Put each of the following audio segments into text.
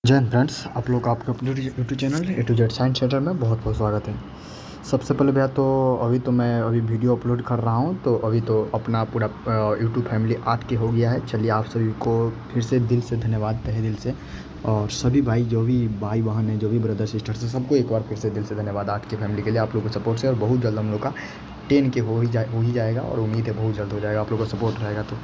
जय हिंद फ्रेंड्स, आप लोग का आपके अपने YouTube channel A to Z science centre में बहुत बहुत स्वागत है। सबसे पहले भैया तो मैं वीडियो अपलोड कर रहा हूँ, तो अभी तो अपना पूरा यूट्यूब फैमिली 8 के हो गया है। चलिए आप सभी को फिर से दिल से धन्यवाद, तहे दिल से। और सभी भाई, जो भी भाई बहन हैं, जो भी ब्रदर सिस्टर्स हैं, सबको एक बार फिर से दिल से धन्यवाद 8 के फैमिली के लिए, आप लोगों को सपोर्ट से। और बहुत जल्द हम लोग का 10 के हो ही जाएगा, और उम्मीद है बहुत जल्द हो जाएगा, आप लोगों का सपोर्ट रहेगा तो।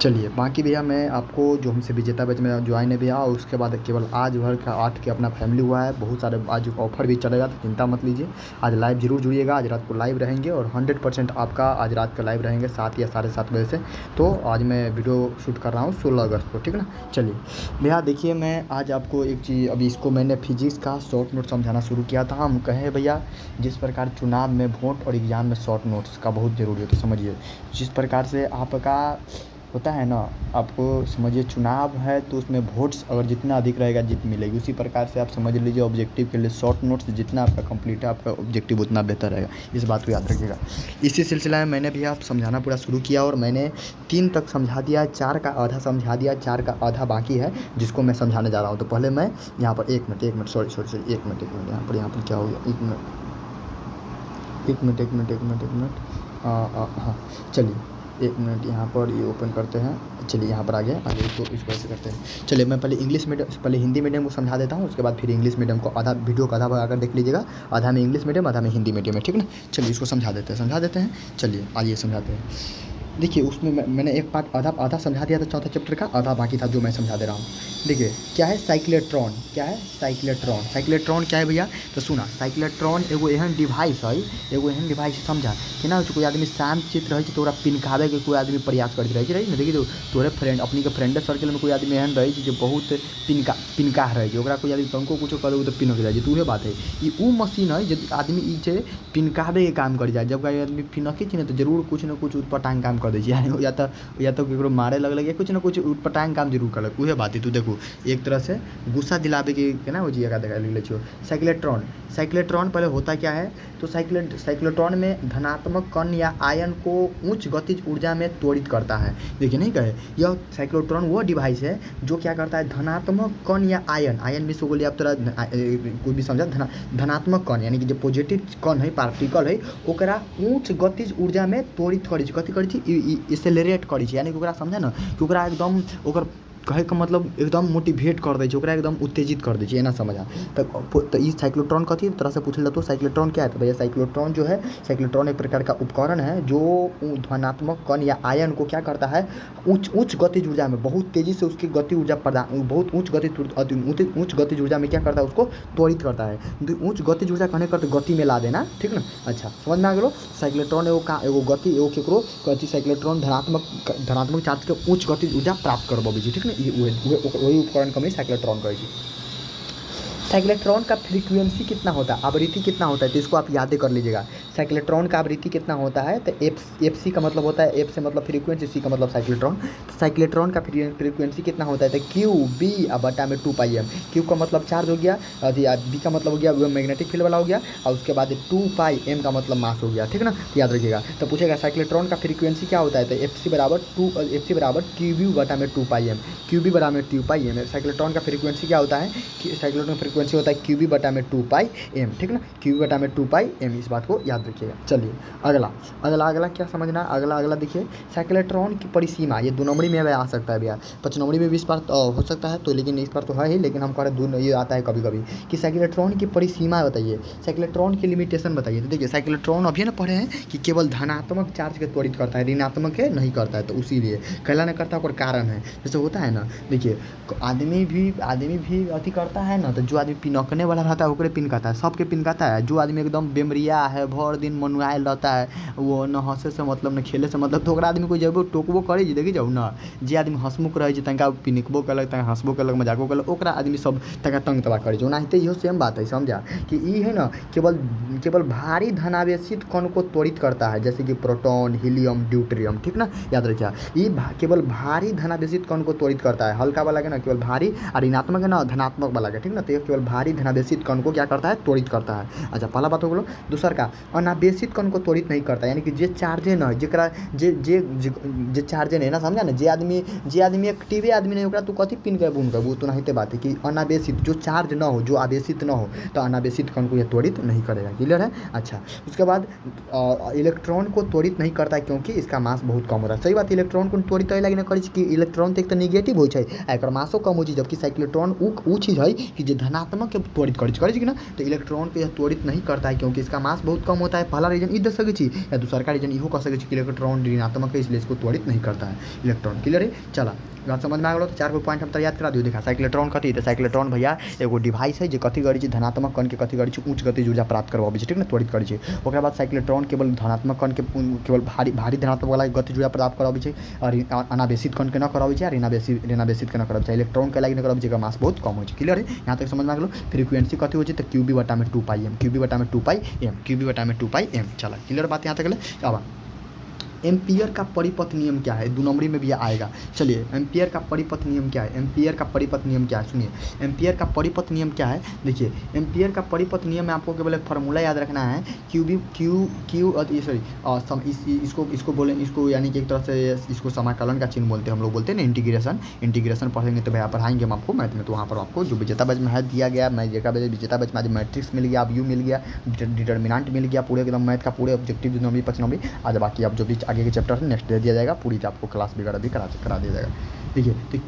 चलिए बाकी भैया, मैं आपको जो हमसे विजेता बैच में ज्वाइन है भैया, और उसके बाद केवल आज भर का 8 के अपना फैमिली हुआ है। बहुत सारे आज ऑफर भी चलेगा, तो चिंता मत लीजिए। आज लाइव ज़रूर जुड़िएगा, आज रात को लाइव रहेंगे, और 100% आपका आज रात का लाइव रहेंगे 7 या 7:30 बजे से। तो आज मैं वीडियो शूट कर रहा हूँ 16 अगस्त को, ठीक है ना। चलिए भैया देखिए, मैं आज आपको एक चीज़, अभी इसको मैंने फिजिक्स का शॉर्ट नोट समझाना शुरू किया था। हम कहें भैया, जिस प्रकार चुनाव में वोट और एग्ज़ाम में शॉर्ट नोट्स का बहुत ज़रूरी है, तो समझिए जिस प्रकार से आपका होता है ना, आपको समझिए चुनाव है तो उसमें वोट्स अगर जितना अधिक रहेगा जीत मिलेगी। उसी प्रकार से आप समझ लीजिए ऑब्जेक्टिव के लिए शॉर्ट नोट्स जितना आपका कंप्लीट है, आपका ऑब्जेक्टिव उतना बेहतर रहेगा। इस बात को याद रखिएगा। इसी सिलसिला में मैंने भी आप समझाना पूरा शुरू किया, और मैंने 3 तक समझा दिया, 4 का आधा समझा दिया, 4 का आधा बाकी है, जिसको मैं समझाने जा रहा हूँ। तो पहले मैं यहाँ पर एक मिनट सॉरी एक मिनट यहाँ पर क्या हो गया, एक मिनट हाँ चलिए 1 मिनट यहाँ पर ये ओपन करते हैं। चलिए यहाँ पर आ गया, आगे तो इसको ऐसे करते हैं। चलिए मैं पहले हिंदी मीडियम को समझा देता हूँ, उसके बाद फिर इंग्लिश मीडियम को। आधा वीडियो का आधा भाग आकर देख लीजिएगा, आधा में इंग्लिश मीडियम, आधा में हिंदी मीडियम है, ठीक है ना। चलिए इसको समझा देते हैं। चलिए आइए समझाते हैं। देखिए उसमें मैंने एक पार्ट आधा समझा दिया था चौथा चैप्टर का, आधा बाकी था जो मैं समझा दे रहा हूँ। देखिए क्या है साइक्लोट्रॉन, साइक्लोट्रॉन क्या है भैया, तो सुना। साइक्लोट्रॉन एगो एहन डिवाइस है, समझा कि ना, कोई आदमी शांत चित्त रहे तो पिनकावे के कोई आदमी प्रयास करते रहे ना। देखिए तोरे फ्रेंड, अपनी के फ्रेंड सर्कल में कोई आदमी एहन रहे जो बहुत पिनकाह रहे, कोई आदमी तनको कुछ कर तो पिनक जाए, तो उहे बात है। ये वो मशीन है जो आदमी जे पिनकावे के काम कर जाए। जब कोई आदमी पिनके छी तो जरूर कुछ ना कुछ उटपटांग काम कर दै छै, या तो केकरो मारे लगलक, या कुछ ना कुछ उटपटांग काम जरूर करलक। उहे बात है। तू देखू एक तरह से गुस्सा दिलावे के ना, वो जी का देखा ले छियो। साइक्लोट्रॉन पहले होता क्या है, तो साइक्लोट्रॉन में धनात्मक कण या आयन को उच्च गतिज ऊर्जा में त्वरित करता है। देखिए नहीं कहे, यह साइक्लोट्रॉन वो डिवाइस है जो क्या करता है, धनात्मक कण या आयन मिस हो गया, आप तरह कोई भी समझा, धनात्मक कण यानी कि जो पॉजिटिव कण है, पार्टिकल है, ओकरा उच्च गतिज ऊर्जा में त्वरित करै छै। कथी करै छै, एक्सेलरेट करै छै, यानी कि ओकरा समझे ना कि ओकरा एकदम ओकर कहे का मतलब एकदम मोटिवेट कर दै छै, ओकरा एकदम उत्तेजित कर दै छै, एना समझा। तो ये साइक्लोट्रॉन कथी तरह से पूछल तो साइक्लोट्रॉन क्या है, तो भैया साइक्लोट्रॉन जो है, साइक्लोट्रॉन एक प्रकार का उपकरण है जो धनात्मक कण या आयन को क्या करता है, उच्च गतिज ऊर्जा में बहुत तेज़ी से उसकी गति ऊर्जा प्रदान, बहुत उच्च गतिज ऊर्जा में क्या करता है, उसको त्वरित करता है। उच्च गतिज ऊर्जा कहने करते गति में ला देना, ठीक ना। अच्छा समझ में आ गया। साइक्लोट्रॉन एगो गति एगो केकरो कथी, साइक्लोट्रॉन धनात्मक चार्ज के उच्च गतिज ऊर्जा प्राप्त करबबै छै, ठीक ना। वही उपकरण को हम साइक्लोट्रॉन कहै छै। साइक्लोट्रॉन का फ्रीक्वेंसी कितना होता है, आवृत्ति कितना होता है, तो इसको आप याद कर लीजिएगा। साइक्लोट्रॉन का आवृत्ति कितना होता है, तो एफ सी का मतलब होता है, एफ से मतलब फ्रीक्वेंसी, सी का मतलब साइक्लोट्रॉन। तो साइक्लोट्रॉन का फ्रीक्वेंसी कितना होता है, तो क्यू बी बटा में 2πm। क्यू का मतलब चार्ज हो गया, बी का मतलब हो गया वो मैग्नेटिक फील्ड वाला हो गया, और उसके बाद 2πm का मतलब मास हो गया, ठीक ना। तो याद रखिएगा। तो पूछेगा साइक्लोट्रॉन का फ्रीक्वेंसी क्या होता है, तो एफ सी बराबर क्यू बी बटा में 2πm, क्यू बी बराबर 2πm। साइक्लोट्रॉन का फ्रीक्वेंसी क्या होता है, साइक्लोट्रॉन फ्रीक्वेंसी होता है क्यू बी बटा में 2πm, ठीक ना। क्यू बी बटा में 2πm, इस बात को याद रखिएगा। चलिए अगला क्या समझना है, अगला देखिए साइक्लोट्रॉन की परिसीमा। ये 2 नंबरी में आ सकता है भैया, 5 नंबरी में भी इस बार हो सकता है, तो लेकिन इस बार तो है ही, लेकिन हम कह रहे ये आता है कभी कभी कि साइक्लोट्रॉन की परिसीमा बताइए, साइक्लोट्रॉन की लिमिटेशन बताइए। तो देखिए साइक्लोट्रॉन अभी ना पढ़े हैं कि केवल धनात्मक चार्ज के त्वरित करता है, ऋणात्मक के नहीं करता है, तो उसीलिए कहला नहीं करता, और कारण है। जैसे होता है ना, देखिए आदमी भी अति करता है ना, तो जो आदमी पिनकने वाला रहता है ओकरे पिनकाता है, सबके पिनकाता है। जो आदमी एकदम बेमरिया है, भर दिन मनुआयल रहता है, वो न हंसे से मतलब न खेले से मतलब, तो ओकरा आदमी कोई जब टोकबो करे, देखी जाऊ ना, जे आदमी हंसमुख रहे छै तनका पिनकबो कलक, तनका हंसबो कलक, मजाको कलक, ओकरा आदमी सब तनका तंग तबाह करे छै। ओनाहिते इहो सेम बात है, समझा कि ई है ना, केवल भारी धनावेशित कण को त्वरित करता है, जैसे कि प्रोटॉन, हीलियम, ड्यूटेरियम, ठीक ना। याद रखिए ये केवल भारी धनावेशित कण को त्वरित करता है, हल्का वाला के ना केवल भारी, और ऋणात्मक है ना धनात्मक वाला के, ठीक ना। तो ये केवल भारी धनावेशित कण को क्या करता है, त्वरित करता है। अच्छा पहला बात हो गया। दूसर का अनावेशित कण को त्वरित नहीं करता, यानी कि जे चार्जे न जेकरा जे चार्जे नहीं ना, समझा ना। जे आदमी एक्टिवे आदमी नहीं ओकरा तू कथी पिन के बुन वो तो नहीं ते बात है कि अनावेशित जो चार्ज न हो, जो आवेशित न हो, तो अनावेशित कण को यह त्वरित नहीं करेगा। क्लियर है। अच्छा, उसके बाद इलेक्ट्रॉन को त्वरित नहीं करता है क्योंकि इसका मास बहुत कम होता है। सही बात। इलेक्ट्रॉन को त्वरित एहि लगी करै छै कि इलेक्ट्रॉन तो एक तो निगेटिव हो छै, एकर मासो कम हो छै, जबकि साइक्लोट्रॉन उ चीज है कि जो धनात्मक के त्वरित करै छै कि ना। तो इलेक्ट्रॉन को यह त्वरित नहीं करता है क्योंकि इसका मास बहुत कम होता है। पहला रीजन ई दे सकै छी, या दूसरा का रीजन इहो कह सकै छी कि इलेक्ट्रॉन ऋणात्मक है इसलिए इसको त्वरित नहीं करता है इलेक्ट्रॉन। क्लियर है। चला बात समझ में आ गलो। तो 4 पॉइंट हम तो याद करा दियो। देखा साइक्लोट्रॉन कथी है, साइक्लोट्रॉन भैया एगो डिवाइस है जो कथी करै छै, धनात्मक कण के कथी करै छै, उच्च गतिज ऊर्जा प्राप्त करवाबै छै, ठीक ना, त्वरित करै छै। ओकरा बाद साइक्लोट्रॉन केवल धनात्मक कण के केवल भारी धनात्मक वाला गतिज ऊर्जा प्राप्त कराबै छै, और अनावेशित कण के न कराबै छै, और ऋणावेशित के न कराबै छै। इलेक्ट्रॉन के लागी न कराबै छै, एकर मास बहुत कम होइ छै। क्लियर है। यहाँ तक समझ में आ गलो। फ्रीक्वेंसी कथी होइ छै, तो क्यूबी बटा में 2πm, क्यूबी बटा में 2πm, क्यूबी बटा में 2πm। चला क्लियर बात यहाँ तक गेलै। अब एम्पियर का परिपथ नियम क्या है, 2 नंबरी में भी आएगा। चलिए एम्पियर का परिपथ नियम क्या है, एम्पियर का परिपथ नियम क्या है, सुनिए। एम्पियर का परिपथ नियम क्या है, देखिए एम्पियर का परिपथ नियम में आपको केवल एक फार्मूला याद रखना है, इसको बोले, इसको यानी कि एक तरह से इसको समाकलन का चिन्ह बोलते हैं, हम लोग बोलते हैं ना इंटीग्रेशन पढ़ेंगे तो भैया पढ़ाएंगे हम आपको मैथ में। तो वहाँ पर आपको जो विजेता बैच में है दिया गया, विजेता बैच में आज मैट्रिक्स मिल गया, अब यू मिल गया, डिटर्मिनेंट मिल गया, पूरे एकदम मैथ का पूरे ऑब्जेक्टिव 2 नंबरी 5 नंबरी। आज बाकी अब जो भी आगे के चैप्टर है नेक्स्ट दे दिया जाएगा, पूरी आपको क्लास वगैरह भी करा दिया जाएगा। देखिए तो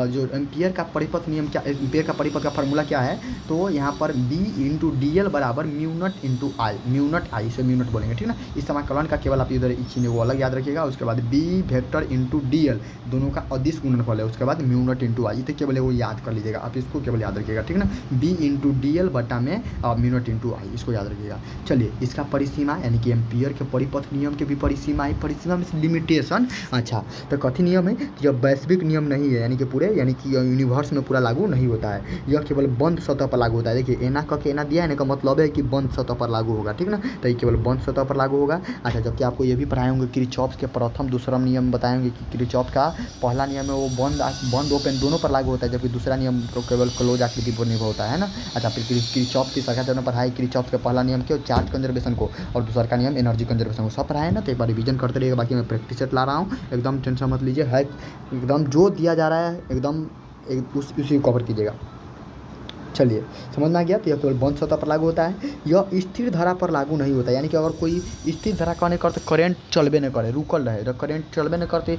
जो एम्पियर का परिपथ नियम क्या, एम्पियर का परिपथ का फार्मूला क्या है, तो यहाँ पर B इंटू DL बराबर म्यू नट इंटू आई, म्यू नट आई से म्यू नट बोलेंगे, ठीक ना। इस समाकलन का केवल आप इधर चिन्ह वो अलग याद रखिएगा। उसके बाद B वेक्टर इंटू DL दोनों का अदिश गुणनफल है, उसके बाद म्यू नट इंटू आई, तो केवल वो याद कर लीजिएगा आप, इसको केवल याद रखिएगा, ठीक ना। B इंटू DL बटा में म्यू नट इंटू आई, इसको याद रखिएगा। चलिए इसका परिसीमा यानी कि एम्पियर के परिपथ नियम के भी परिसीमा है, परिसीमा में लिमिटेशन। अच्छा तो कथी नियम है, यह वैश्विक नियम नहीं है, यानी कि पूरे यानी कि यूनिवर्स में पूरा लागू नहीं होता है, यह केवल बंद सतह पर लागू होता है। देखिए एना का एना दिया है ना, का मतलब है कि बंद सतह पर लागू होगा, ठीक ना। तो ये केवल बंद सतह पर लागू होगा। अच्छा जबकि आपको ये भी पढ़ाएंगे किरचॉफ के प्रथम दूसरा नियम बताएंगे कि किरचॉफ का पहला नियम है वो बंद ओपन दोनों पर लागू होता है, जबकि दूसरा नियम तो केवल क्लोज आकृति पर निर्भर होता है ना। अच्छा फिर किरचॉफ की शाखा में पढ़ाई, किरचॉफ का पहला नियम क्या, चार्ज कंजर्वेशन को, और दूसरा का नियम एनर्जी कंजर्वेशन को, सब पढ़ाए ना। तो एक बार रिवीजन करते रहिएगा, बाकी मैं प्रैक्टिस सेट ला रहा हूँ, एकदम टेंशन मत लीजिए, है एकदम जो दिया जा रहा है एकदम उसी को कवर कीजिएगा। चलिए समझ में आ गया। तो यह केवल बंद सतह पर लागू होता है, यह स्थिर धारा पर लागू नहीं होता, यानी कि अगर कोई स्थिर धारा कहने करते करंट चलबे न करे, रुकल रहे, तो करंट चलबे न करते,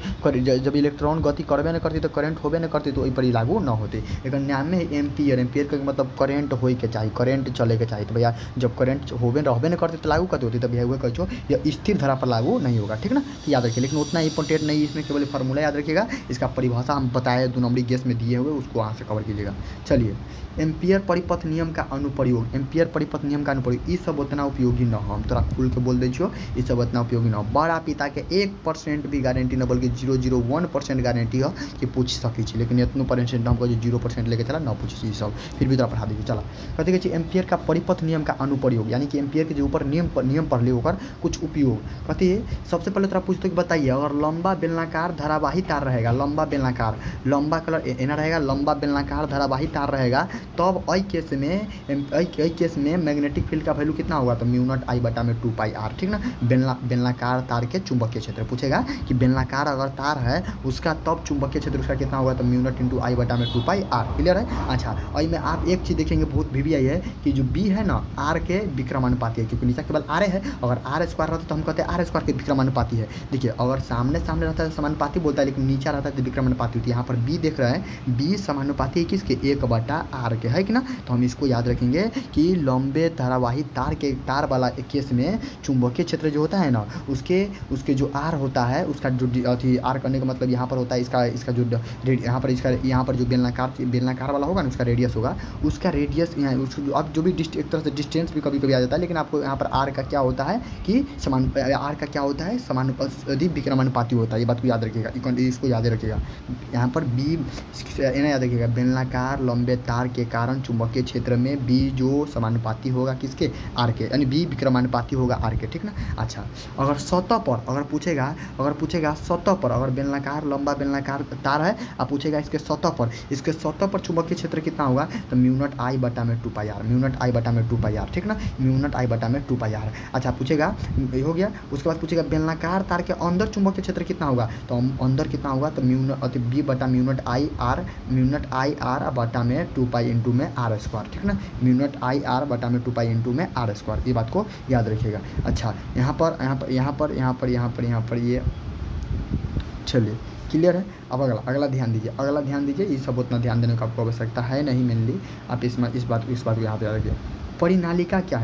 जब इलेक्ट्रॉन गति करबे न करती तो करंट होबे न करती, तो पर ही लागू न होते। एक नाम में एम्पियर, एम्पियर का मतलब करंट होए के चाहिए, करंट चले के चाहिए। तो भैया जब करंट होबे न करते तो लागू करते होती, तब भैया हुए कहो यह स्थिर धारा पर लागू नहीं होगा, ठीक ना। तो याद रखिए, लेकिन उतना इंपॉर्टेंट नहीं, इसमें केवल फार्मूला याद रखिएगा, इसका परिभाषा हम बताए 2 नंबरी गेस में दिए हुए, उसको वहाँ से कवर कीजिएगा। चलिए एम्पियर परिपथ नियम का अनुप्रयोग, एम्पियर परिपथ नियम का अनुप्रयोग, ये सब उतना उपयोगी न हो, हम तोरा खुल के बोल दै छियो, ये सब उतना उपयोगी न हो। बड़ा पिता के 1% भी गारंटी न, बल्कि 0.01% गारंटी हो कि पूछ सकै छी, लेकिन इतनो परसेंट हम कहे 0% लेके चला न पूछ छी, सब फिर भी तोरा पढ़ा दी। चला कथी कहै छी, एम्पियर का परिपथ नियम का अनुप्रयोग, यानी कि एम्पियर के जो ऊपर नियम पढ़ लियो ओकर कुछ उपयोग कथी है। सबसे पहले तोरा पूछते कि बताइए, अगर लंबा बेलनाकार धारावाही तार रहेगा, लंबा बेलनाकार, लंबा कलर एना रहेगा, लंबा बेलनाकार धारावाही तार रहेगा, तब आई केस में मैग्नेटिक फील्ड का वैल्यू कितना होगा, तो म्यू नॉट आई बटा में 2πr, ठीक ना। बेलनाकार तार के चुंबकीय क्षेत्र पूछेगा कि बेलनाकार अगर तार है उसका तब चुंबकीय क्षेत्र उसका कितना होगा, तो म्यू नॉट इंटू आई बटा में 2πr। क्लियर है। अच्छा और में आप एक चीज़ देखेंगे बहुत भी आई है कि जो बी है ना आर के विक्रमानुपाती है, क्योंकि नीचे केवल आर है, अगर आर स्क्वायर रहता तो हम कहते हैं आर स्क्वायर के विक्रमानुपाती है। देखिए अगर सामने रहता है तो समानुपाती बोलता है, लेकिन नीचे रहता है तो विक्रमानुपाती होती है। यहाँ पर बी देख रहे हैं, बी समानुपाती है किसके, 1/r के, है कि ना। तो हम इसको याद रखेंगे कि लंबे धारावाही तार वाला केस में चुंबकीय क्षेत्र जो होता है ना, उसके जो आर होता है, उसका जो अथी आर करने का मतलब यहाँ पर होता है इसका जो यहाँ पर जो बेलनाकार वाला होगा ना, उसका रेडियस होगा, उसका रेडियस यहाँ अब जो भी एक तरह से डिस्टेंस भी कभी कभी आ जाता है, लेकिन आपको यहाँ पर आर का क्या होता है कि आर का क्या होता है, समानुपाती विक्रमानुपाती होता है। ये बात को याद रखिएगा, इसको याद रखिएगा। यहाँ पर बी याद रखिएगा, बेलनाकार लंबे तार के कारण कारण चुंबकीय क्षेत्र में बी जो समानुपाती होगा किसके, आर के, यानी बी विक्रमानुपाती होगा आर के, ठीक ना। अच्छा, अगर सतह पर अगर पूछेगा सतह पर, अगर बेलनाकार लंबा बेलनाकार तार है, अब पूछेगा इसके सतह पर चुंबकीय क्षेत्र कितना होगा, तो म्यू नॉट आई बटा में 2 पाई आर, म्यू नॉट आई बटा में 2 पाई आर, ठीक ना, म्यू नॉट आई बटा में 2 पाई आर। अच्छा पूछेगा, ये हो गया। उसके बाद पूछेगा बेलनाकार तार के अंदर चुंबकीय क्षेत्र कितना होगा, तो अंदर कितना होगा, तो म्यू नॉट बी बटा म्यू नॉट आई आर बटा में 2 पाई इंटू में आर स्क्वायर, ठीक ना, म्यू नॉट आई आर बटा में 2 पाई इंटू में आर स्क्वायर, ये बात को याद रखिएगा। अच्छा यहाँ पर ये, चलिए क्लियर है। अब अगला ध्यान दीजिए, ये सब उतना ध्यान देने की आपको आवश्यकता है नहीं मेनली, आप इस बात को यहाँ पे रखिए। परिनालिका क्या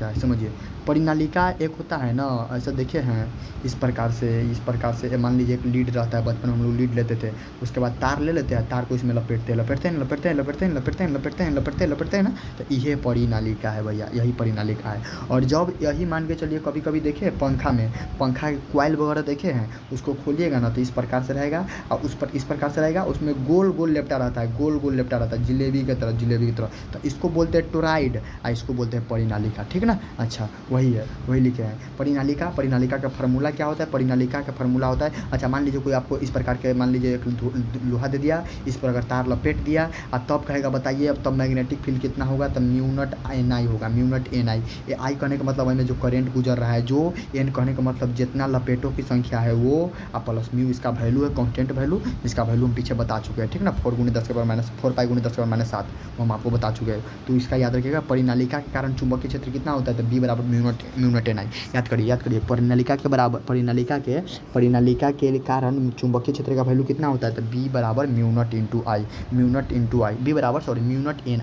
है समझिए। परिनालिका एक होता है ना, ऐसा देखे हैं इस प्रकार से मान लीजिए एक लीड रहता है, बचपन में हम लोग लीड लेते थे, उसके बाद तार ले लेते हैं, तार को इसमें लपेटते हैं ना, तो यही परिनालिका है भैया, यही परिनालिका है। और जब यही मान के चलिए, कभी कभी देखे पंखा के कॉइल वगैरह देखे हैं, उसको खोलिएगा ना तो इस प्रकार से रहेगा, और उस पर इस प्रकार से रहेगा, उसमें गोल लेपटा रहता है, जिलेबी की तरह, तो इसको बोलते हैं टोराइड, इसको बोलते हैं परिनालिका, ठीक ना। अच्छा वही लिखे हैं परिनालिका का फार्मूला क्या होता है, परिनालिका का फार्मूला होता है। अच्छा मान लीजिए कोई आपको इस प्रकार के, मान लीजिए एक लोहा दे दिया, इस पर अगर तार लपेट दिया, और तब कहेगा बताइए अब तब मैग्नेटिक फील्ड कितना होगा, तब म्यू नॉट एन आई होगा, म्यू नॉट एन आई। ये आई कहने का मतलब है जो करंट गुजर रहा है, जो एन कहने का मतलब जितना लपेटों की संख्या है वो, और प्लस म्यू इसका वैल्यू है, कॉन्स्टेंट वैल्यू, इसका वैल्यू हम पीछे बता चुके हैं, ठीक ना, 4 × 10⁻⁻4 पाई × 10⁻⁷ वो हम आपको बता चुके हैं। तो इसका याद रखिएगा, परिनालिका के कारण चुंबकीय क्षेत्र कितना होता है, तो बी बराबर म्यू नॉट एन आई। याद करिए परिनालिका के कारण चुंबकीय क्षेत्र का वैल्यू कितना होता है, तो बी बराबर म्यू नॉट इंटू आई, बी बराबर mu not an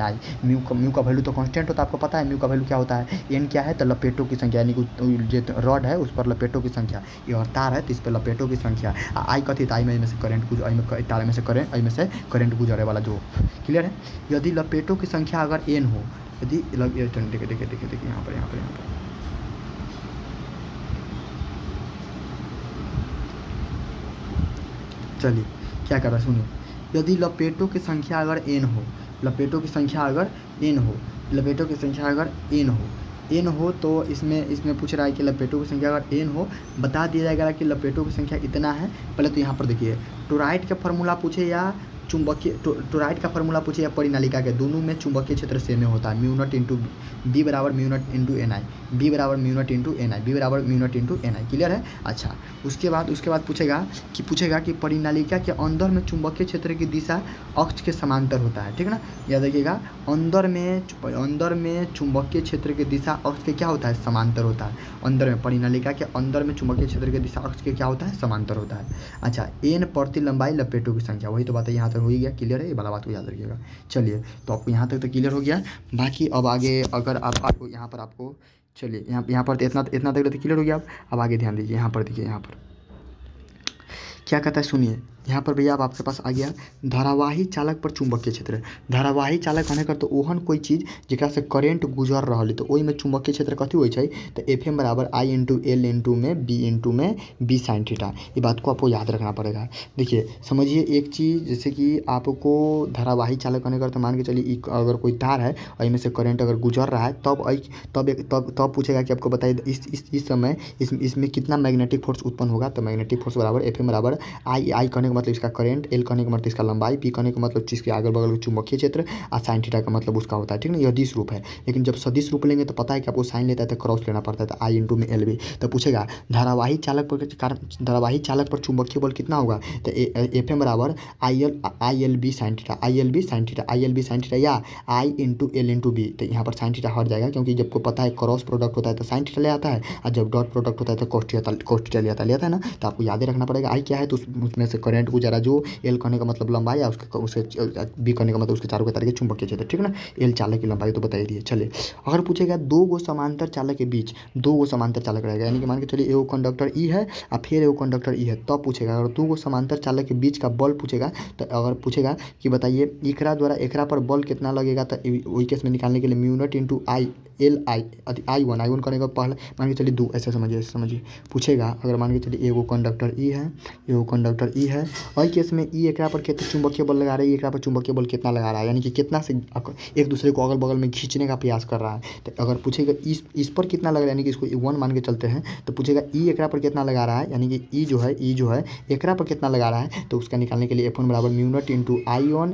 I. Mu का वैल्यू तो कांस्टेंट होता है, आपको पता है म्यू का वैल्यू क्या होता है, एन क्या है, तो लपेटों की संख्या, यानी कि रॉड है उस पर लपेटों की संख्या, ये और तार है तो इस पर लपेटों की संख्या, आई कथी, आई में से करंट गुजरे वाला जो, क्लियर है। यदि लपेटों की संख्या अगर एन हो, यदि देखिए यहाँ पर चलिए क्या कर रहा है सुनिए। यदि लपेटों की संख्या अगर एन हो तो इसमें पूछ रहा है कि लपेटों की संख्या अगर एन हो, बता दिया जाएगा कि लपेटों की संख्या इतना है। पहले तो यहाँ पर देखिए टोराइड का फार्मूला पूछे या टोराइड का फार्मूला पूछे या परिनालिका के, दोनों में चुंबकीय क्षेत्र सेम होता है, म्यू नॉट इंटू बी बराबर म्यू नॉट इंटू एन आई, बी बराबर म्यू नॉट इंटू एन आई, क्लियर है। अच्छा उसके बाद पूछेगा कि परिनालिका के अंदर में चुंबकीय क्षेत्र की दिशा अक्ष के समांतर होता है, ठीक ना। याद रखिएगा अंदर में चुंबकीय क्षेत्र की दिशा अक्ष के क्या होता है, समांतर होता है। अंदर में परिनालिका के अंदर में चुंबकीय क्षेत्र की दिशा अक्ष के क्या होता है, समांतर होता है। अच्छा एन प्रति लंबाई लपेटों की संख्या, वही तो बात है, यहाँ तक हो ही गया, क्लियर है, ये वाला बात को याद रखिएगा। चलिए तो आपको यहाँ तक तो क्लियर हो गया। बाकी अब आगे अगर आपको यहाँ पर आपको चलिए यहाँ पर इतना तक तो क्लियर हो गया। अब आगे ध्यान दीजिए, यहाँ पर देखिए, यहाँ पर क्या कहता है सुनिए। यहाँ पर भैया अब आपके पास आ गया धारावाही चालक पर चुंबकीय क्षेत्र। धारावाही चालक होने कर तो ओहन कोई चीज जेकरा से करंट गुजर रहा है तो ओई में चुंबकीय क्षेत्र कथी होई छै, तो एफ एम बराबर आई इंटू एल इंटू में बी साइन थीटा। ये बात को आपको याद रखना पड़ेगा। देखिए समझिए एक चीज़, जैसे कि आपको धारावाही चालक होने कर तो मान के चलिए अगर कोई तार है और इनमें से करंट अगर गुजर रहा है तब पूछेगा कि आपको बताइए इस समय इसमें कितना मैग्नेटिक फोर्स उत्पन्न होगा। तो मैग्नेटिक फोर्स बराबर एफ एम बराबर आई करने मतलब इसका करंट, एल करने का मतलब इसका लंबाई, पी करने का मतलब जिसके अगल बगल के चुंबकीय क्षेत्र, और साइन थीटा का मतलब उसका होता है, ठीक ना। यह सदिश रूप है, लेकिन जब सदिश रूप लेंगे तो पता है कि आपको साइन लेता है तो क्रॉस लेना पड़ता है, तो आई इंटू में एल भी। तो पूछेगा धारावाही चालक पर चुंबकीय बल कितना होगा, तो एफ एम बराबर I L B sine theta या I into L into B. तो यहाँ पर साइन थीटा हट जाएगा, क्योंकि जब को पता है क्रॉस प्रोडक्ट होता है तो साइन थीटा ले आता है, और जब डॉट प्रोडक्ट होता है तो कोस थीटा ले आता है ना। तो आपको याद रखना पड़ेगा आई क्या है, तो उसमें से करंट गुजरा जो एल करने का मतलब लंबाई है, उसके बी करने का मतलब उसके चारों के तार के चुंबकीय क्षेत्र, ठीक ना। एल चालक की लंबाई तो बता ही दिए। चलिए अगर पूछेगा दो गो समांतर चालक के बीच, दो गो समांतर चालक रहेगा, यानी कि मान के चलिए एगो कंडक्टर ई है और फिर एगो कंडक्टर ई है, तब पूछेगा अगर दो गो समांतर चालक के बीच का बल पूछेगा, तो अगर पूछेगा कि बताइए एकरा द्वारा एकरा पर बल कितना लगेगा, तो वही केस में निकालने के लिए mu naught into I L I one करने का पहले मान के चलिए दो, ऐसे समझिए पूछेगा अगर मान के चलिए एगो कंडक्टर ई है वही केस में ई एकरा पर कितना चुंबकीय बल लगा रहा है, एकरा पर चुंबकीय बल कितना लगा रहा है, यानी कि कितना से एक दूसरे को अगल बगल में खींचने का प्रयास कर रहा है। तो अगर पूछेगा इस पर कितना लग रहा है, यानी कि इसको 1 मान के चलते हैं, तो पूछेगा ई एकरा पर कितना लगा रहा है, यानी कि ई जो है एकरा पर कितना लगा रहा है। तो उसका निकालने के लिए F1 बराबर म्यू नॉट इंटू I1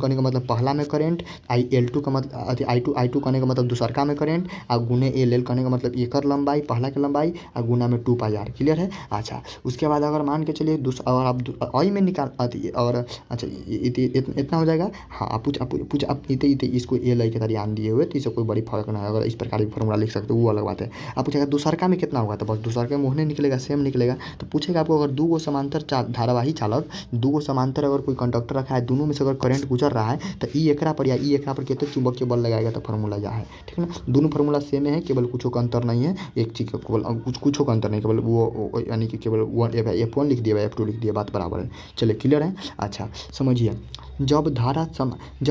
करने का मतलब पहला में करेंट, L2 का मतलब I2 करने का मतलब दूसरका में करेंट, और गुने L करने का मतलब एकर लंबाई पहला की लंबाई, और गुना में 2πr। क्लियर है। अच्छा, उसके बाद अगर मान के चलिए और आप आई में निकाल और अच्छा इतना हो जाएगा। हाँ, आप पूछ आप इतने इसको ए लई के तरह ध्यान दिए हुए, तो इससे कोई बड़ी फर्क नहीं है। अगर इस प्रकार की फॉर्मूला लिख सकते हो वो अलग बात है। आप पूछेगा दूसरका में कितना होगा, तो बस दूसरका में मुहने निकलेगा, सेम निकलेगा। तो पूछेगा आपको अगर दो गो समांतर धारावाही चालक, दो गो समांतर अगर कोई कंडक्टर रखा है, दोनों में से अगर करंट गुजर रहा है, तो ई एकरा पर या ई एकरा पर कितना चुंबकीय बल लगाएगा, तो फार्मूला यह है। ठीक है ना, दोनों फार्मूला सेम है, केवल कुछ का अंतर नहीं है। एक चीज़ का केवल कुछ का अंतर नहीं, केवल वो यानी कि केवल F1 लिख दिया, F2 लिख दिया, बात बराबर है। चलिए क्लियर है। अच्छा समझिए, जब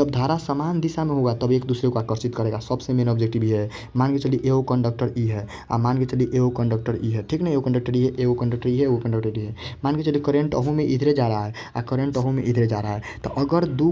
धारा समान दिशा में होगा तब एक दूसरे को आकर्षित करेगा। सबसे मेन ऑब्जेक्टिव ये है। मान के चलिए एओ कंडक्टर ई है, और मान के चलिए एओ कंडक्टर ई है, ठीक ना, एओ कंडक्टर ई है, एओ कंडक्टर ई है, एओ कंडक्टर ई है। मान के चलिए करंट अहू में इधरे जा रहा है, और करंट अहू में इधरे जा रहा है। तो अगर दो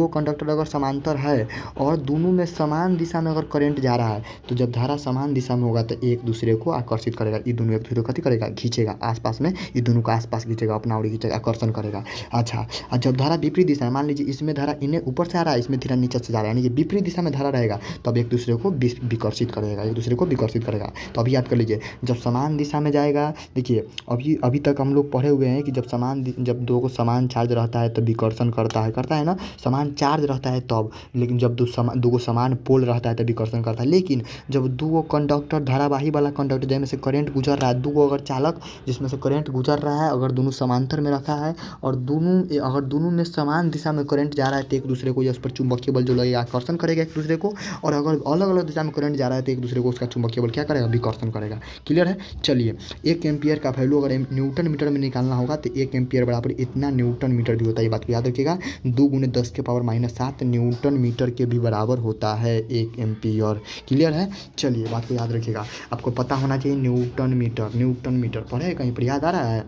कंडक्टर अगर समांतर है और दोनों में समान दिशा में अगर करंट जा रहा है, तो जब धारा समान दिशा में होगा तो एक दूसरे को आकर्षित करेगा। ये दोनों एक दूसरे को कथी करेगा, खींचेगा आसपास में, ये दोनों को आसपास खींचेगा, अपना ओर खींचेगा, आकर्षण करेगा। अच्छा, और जब धारा विपरीत दिशा है, मान लीजिए इसमें धारा इन्हें ऊपर से आ रहा है, इसमें धारा नीचे से जा रहा है, यानी कि विपरीत दिशा में धारा रहेगा, तब एक दूसरे को विकर्षित करेगा, एक दूसरे को विकर्षित करेगा। तो अभी याद कर लीजिए, जब समान दिशा में जाएगा, देखिए अभी तक हम लोग पढ़े हुए हैं कि जब दो को समान चार्ज रहता है तो विकर्षण करता है ना, समान चार्ज रहता है तब। लेकिन जब दो को समान पोल रहता है तो विकर्षण करता है। लेकिन जब दो कंडक्टर धारावाही वाला कंडक्टर जिसमें से करंट गुजर रहा है, दो अगर चालक जिसमें से करंट गुजर रहा है, अगर दोनों समांतर में रखा है और अगर दोनों में समान दिशा में करंट जा रहा है, तो एक दूसरे को इस पर चुंबकीय बल जो लगेगा आकर्षण करेगा एक दूसरे को। और अगर अलग अलग दिशा में करंट जा रहा है तो एक दूसरे को उसका चुंबकीय बल क्या करेगा, विकर्षण करेगा। क्लियर है। चलिए, 1 एम्पियर का वैल्यू अगर न्यूटन मीटर में निकालना होगा तो 1 एम्पियर बराबर इतना न्यूटन मीटर भी होता है। ये बात को याद रखिएगा, 2 × 10⁻⁷ न्यूटन मीटर के भी बराबर होता है 1 एम्पियर। क्लियर है। चलिए, बात को याद रखिएगा, आपको पता होना चाहिए न्यूटन मीटर पढ़े कहीं पर, याद आ रहा है।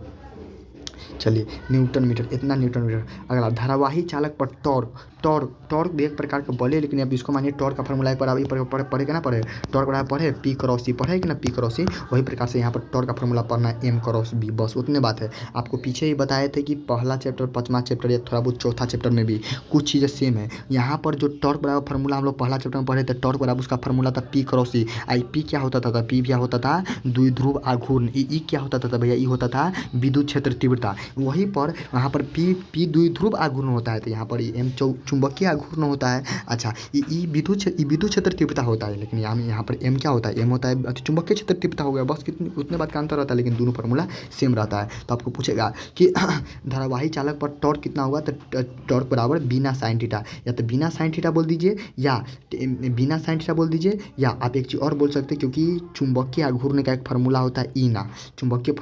चलिए, न्यूटन मीटर, इतना न्यूटन मीटर। अगला, धारावाही चालक पर टॉर्क भी एक प्रकार का बल है, लेकिन अब इसको मानिए टॉर्क का फॉर्मूला पढ़ेगा ना, टॉर्क बराबर पढ़े P × E, पढ़े कि ना P × E। वही प्रकार से यहाँ पर टॉर्क का फॉर्मूला पढ़ना है M × B, बस उतने बात है। आपको पीछे ही बताए थे कि पहला चैप्टर, 5वां चैप्टर या थोड़ा बहुत चौथा चैप्टर में भी कुछ चीज़ें सेम है। यहाँ पर जो टॉर्क बराबर फॉर्मूला हम लोग पहला चैप्टर में पढ़े थे, टॉर्क बराबर उसका फॉर्मूला था P × E। आई P क्या होता था, P क्या होता था, द्विध्रुव आघूर्ण। ई क्या होता था भैया, ई होता था विद्युत क्षेत्र तीव्रता। वहीं पर वहाँ पर P द्विध्रुव आघूर्ण होता है, तो यहाँ पर M चुंबकीय आघूर्ण होता है। अच्छा, ई विद्युत क्षेत्र तीव्रता होता है, लेकिन यहाँ पर M क्या होता है, M होता है चुंबकीय क्षेत्र तीव्रता हो गया। बस उतने बात का अंतर रहता है, लेकिन दोनों फार्मूला सेम रहता है। तो आपको पूछेगा कि धारावाही चालक पर टॉर्क कितना होगा, तो टॉर्क बराबर बिना साइन थीटा, या तो बिना साइन थीटा बोल दीजिए, या बिना साइन थीटा बोल दीजिए, या आप एक चीज़ और बोल सकते हैं, क्योंकि चुंबकीय आघूर्ण का एक फार्मूला होता है ई ना। चुंबकीय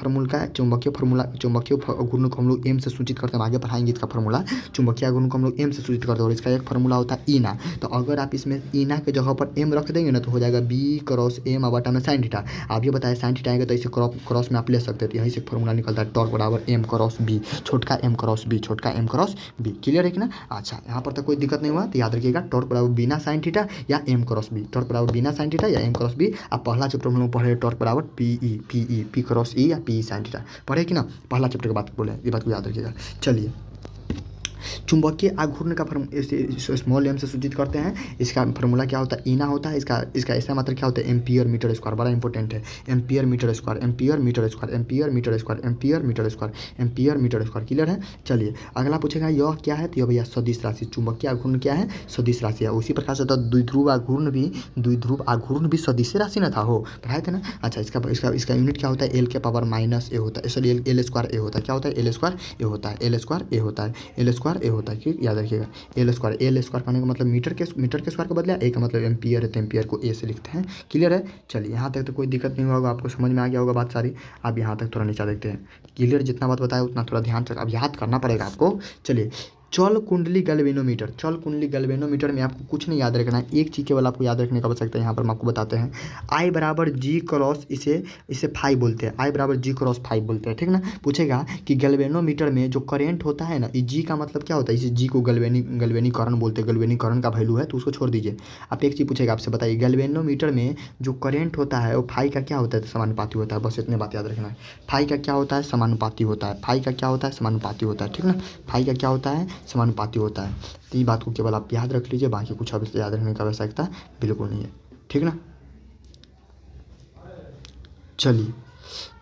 आघूर्ण को हम लोग M से सूचित करते हैं, आगे पढ़ाएंगे इसका फार्मूला। चुंबकीय आघूर्ण को हम लोग M से सूचित करते हैं, और इसका एक फार्मूला होता है ई ना। तो अगर आप इसमें ई ना के जगह पर M रख देंगे ना, तो हो जाएगा B × M बटा में साइन थीटा। आप ये बताएं साइन थीटा आएगा तो इसे क्रॉस में आप ले सकते हैं, तो यहीं से फार्मूला निकलता है टॉर्क बराबर M × B, छोटका M × B, छोटका M × B। क्लियर है कि ना। अच्छा, यहाँ पर तो कोई दिक्कत नहीं हुआ, तो याद रखिएगा टॉर्क बराबर बिना साइन थीटा या M × B, टॉर्क बराबर बिना साइन थीटा या M × B। आप पहला चैप्टर में लोग पढ़े टॉर्क बराबर P × E या P साइन थीटा, पढ़े कि ना, पहला चैप्टर की बात बोले, ये बात को याद रखिएगा। चलिए, चुंबकीय आघूर्ण का स्मॉल m से सूचित करते हैं। इसका फार्मूला क्या होता है, ईना होता है। इसका ऐसा मतलब क्या होता है, एम्पियर मीटर स्क्वायर, बड़ा इंपॉर्टेंट है। Ampere metre square, ampere metre square, ampere metre square, ampere metre square, ampere metre square. Clear है। चलिए, अगला पूछेगा यह क्या है, तो यह भैया सदिश राशि। चुंबकीय आघूर्ण क्या है, सदिश राशि है। उसी प्रकार से तो द्विध्रुव आघूर्ण भी सदिश राशि न था, हो पढ़ाए थे ना। अच्छा, इसका यूनिट क्या होता है, L⁻⁻A होता है, सॉरी L² होता है। क्या होता है, L² होता है, L² होता है, L² होता है। ठीक, याद रखिएगा L² करने का मतलब मीटर के स्क्वायर का बदला ए का मतलब एम्पियर है, तो एम्पियर को ए से लिखते हैं। क्लियर है। चलिए, यहाँ तक तो कोई दिक्कत नहीं होगा, आपको समझ में आ गया होगा बात सारी। अब यहाँ तक थोड़ा नीचा देखते हैं। क्लियर, जितना बात बताया उतना थोड़ा ध्यान से अब याद करना पड़ेगा आपको। चलिए, चल कुंडली गैल्वेनोमीटर, चल कुंडली गैल्वेनोमीटर में आपको कुछ नहीं याद रखना है, एक चीज़ केवल आपको याद रखने का आवश्यकता है। यहाँ पर हम आपको बताते हैं, आई बराबर जी क्रॉस, इसे इसे फाइव बोलते हैं, आई बराबर जी क्रॉस फाइव बोलते हैं, ठीक ना। पूछेगा कि गैल्वेनोमीटर में जो करेंट होता है ना, जी का मतलब क्या होता है, इसे जी को गैल्वेनीकरण बोलते हैं, गैल्वेनीकरण का वैल्यू है तो उसको छोड़ दीजिए। आप एक चीज़ पूछेगा आपसे, बताइए गैल्वेनोमीटर में जो करेंट होता है वो फाई का क्या होता है, तो समानुपाती होता है। बस इतने बात याद रखना है, फाई का क्या होता है, समानुपाती होता है, फाई का क्या होता है, समानुपाती होता है, ठीक ना। फाई का क्या होता है, समानुपाती होता है। तो ये बात को केवल आप याद रख लीजिए, बाकी कुछ अब याद रखने की आवश्यकता बिल्कुल नहीं है, ठीक ना। चलिए,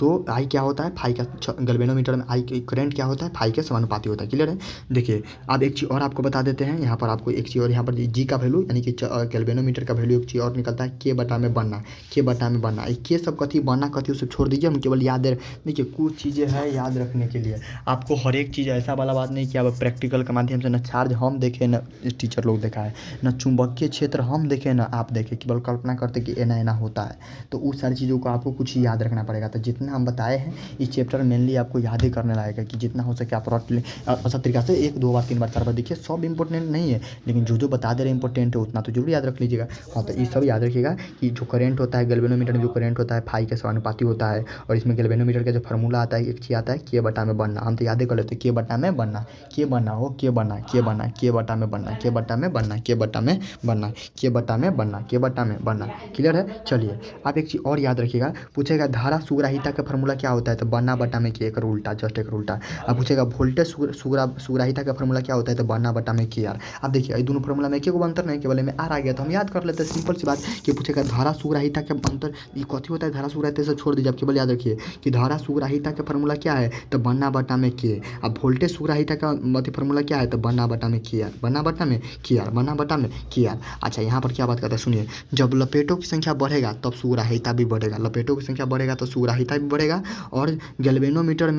तो आई क्या होता है, फाई का, गैल्वेनोमीटर में आई करंट क्या होता है, फाई के समानुपाती होता है। क्लियर है। देखिए अब एक चीज़ और आपको बता देते हैं, यहाँ पर आपको एक चीज़ और, यहाँ पर जी का वैल्यू यानी कि गैल्वेनोमीटर का वैल्यू एक चीज़ और निकलता है, के बटा में बनना, के बटा में बनना, के सब कथी बनना कथी उसे छोड़ दीजिए, हम केवल याद देखिए कुछ चीज़ें हैं याद रखने के लिए। आपको हर एक चीज़ ऐसा वाला बात नहीं कि आप प्रैक्टिकल के माध्यम से, न चार्ज हम देखें न टीचर लोग देखा है, न चुंबकीय क्षेत्र हम देखें न आप देखें, केवल कल्पना करते कि एना एना होता है। तो उस सारी चीज़ों को आपको कुछ याद रखना पड़ेगा। तो जितना हम बताए हैं इस चैप्टर मेनली आपको याद ही करने लायक है, कि जितना हो सके आप रट लें अच्छा तरीक़ा से, 1 2 बार 3 बार 4 बार देखिए, सब इंपॉर्टेंट नहीं है, लेकिन जो जो बता दे रहे इंपॉर्टेंट है उतना तो जरूर याद रख लीजिएगा। हाँ, तो ये सब याद रखिएगा कि जो करंट होता है गैल्वेनोमीटर में, जो करंट होता है फाई के समानुपाती होता है, और इसमें गैल्वेनोमीटर का जो फार्मूला आता है, एक चीज़ आता है के बटा में बनना, हम तो याद ही कर लेते हैं, के बटा में बनना, के बनना हो, के बना, के बना, के बटा में बनना, के बटा में बनना, के बटा में बनना, के बटा में बनना, के बटा में बनना। क्लियर है। चलिए आप एक चीज़ और याद रखिएगा, पूछेगा धारा सुग्राहिता का फार्मूला क्या होता है, तो बनना बटा में के, एक उल्टा, जस्ट एक उल्टा। अब पूछेगा वोल्टेज सुग्राहिता का फार्मूला क्या होता है, तो बनना बटा में के आर। अब देखिए ये दोनों फार्मूला में एक अंतर नहीं, केवल में आर आ गया तो हम याद कर लेते हैं, सिंपल सी बात। कि पूछेगा धारा सुग्राहिता का अंतर, ये कथी होता है, धारा सुग्राहिता से छोड़ दीजिए, आप केवल याद रखिए कि धारा सुग्राहिता का फार्मूला क्या है, तो बनना बटा में के। अब वोल्टेज सुग्राहिता का फार्मूला क्या है, तो बनना बटा में के आर, बनना बटा में के आर, बनना बटा में के आर। अच्छा यहाँ पर क्या बात करता है सुनिए, जब लपेटों की संख्या बढ़ेगा तब सुग्राहिता भी बढ़ेगा, लपेटों की संख्या बढ़ेगा तो सुग्राहिता भी बढ़ेगा। और गैल्वेनोमीटर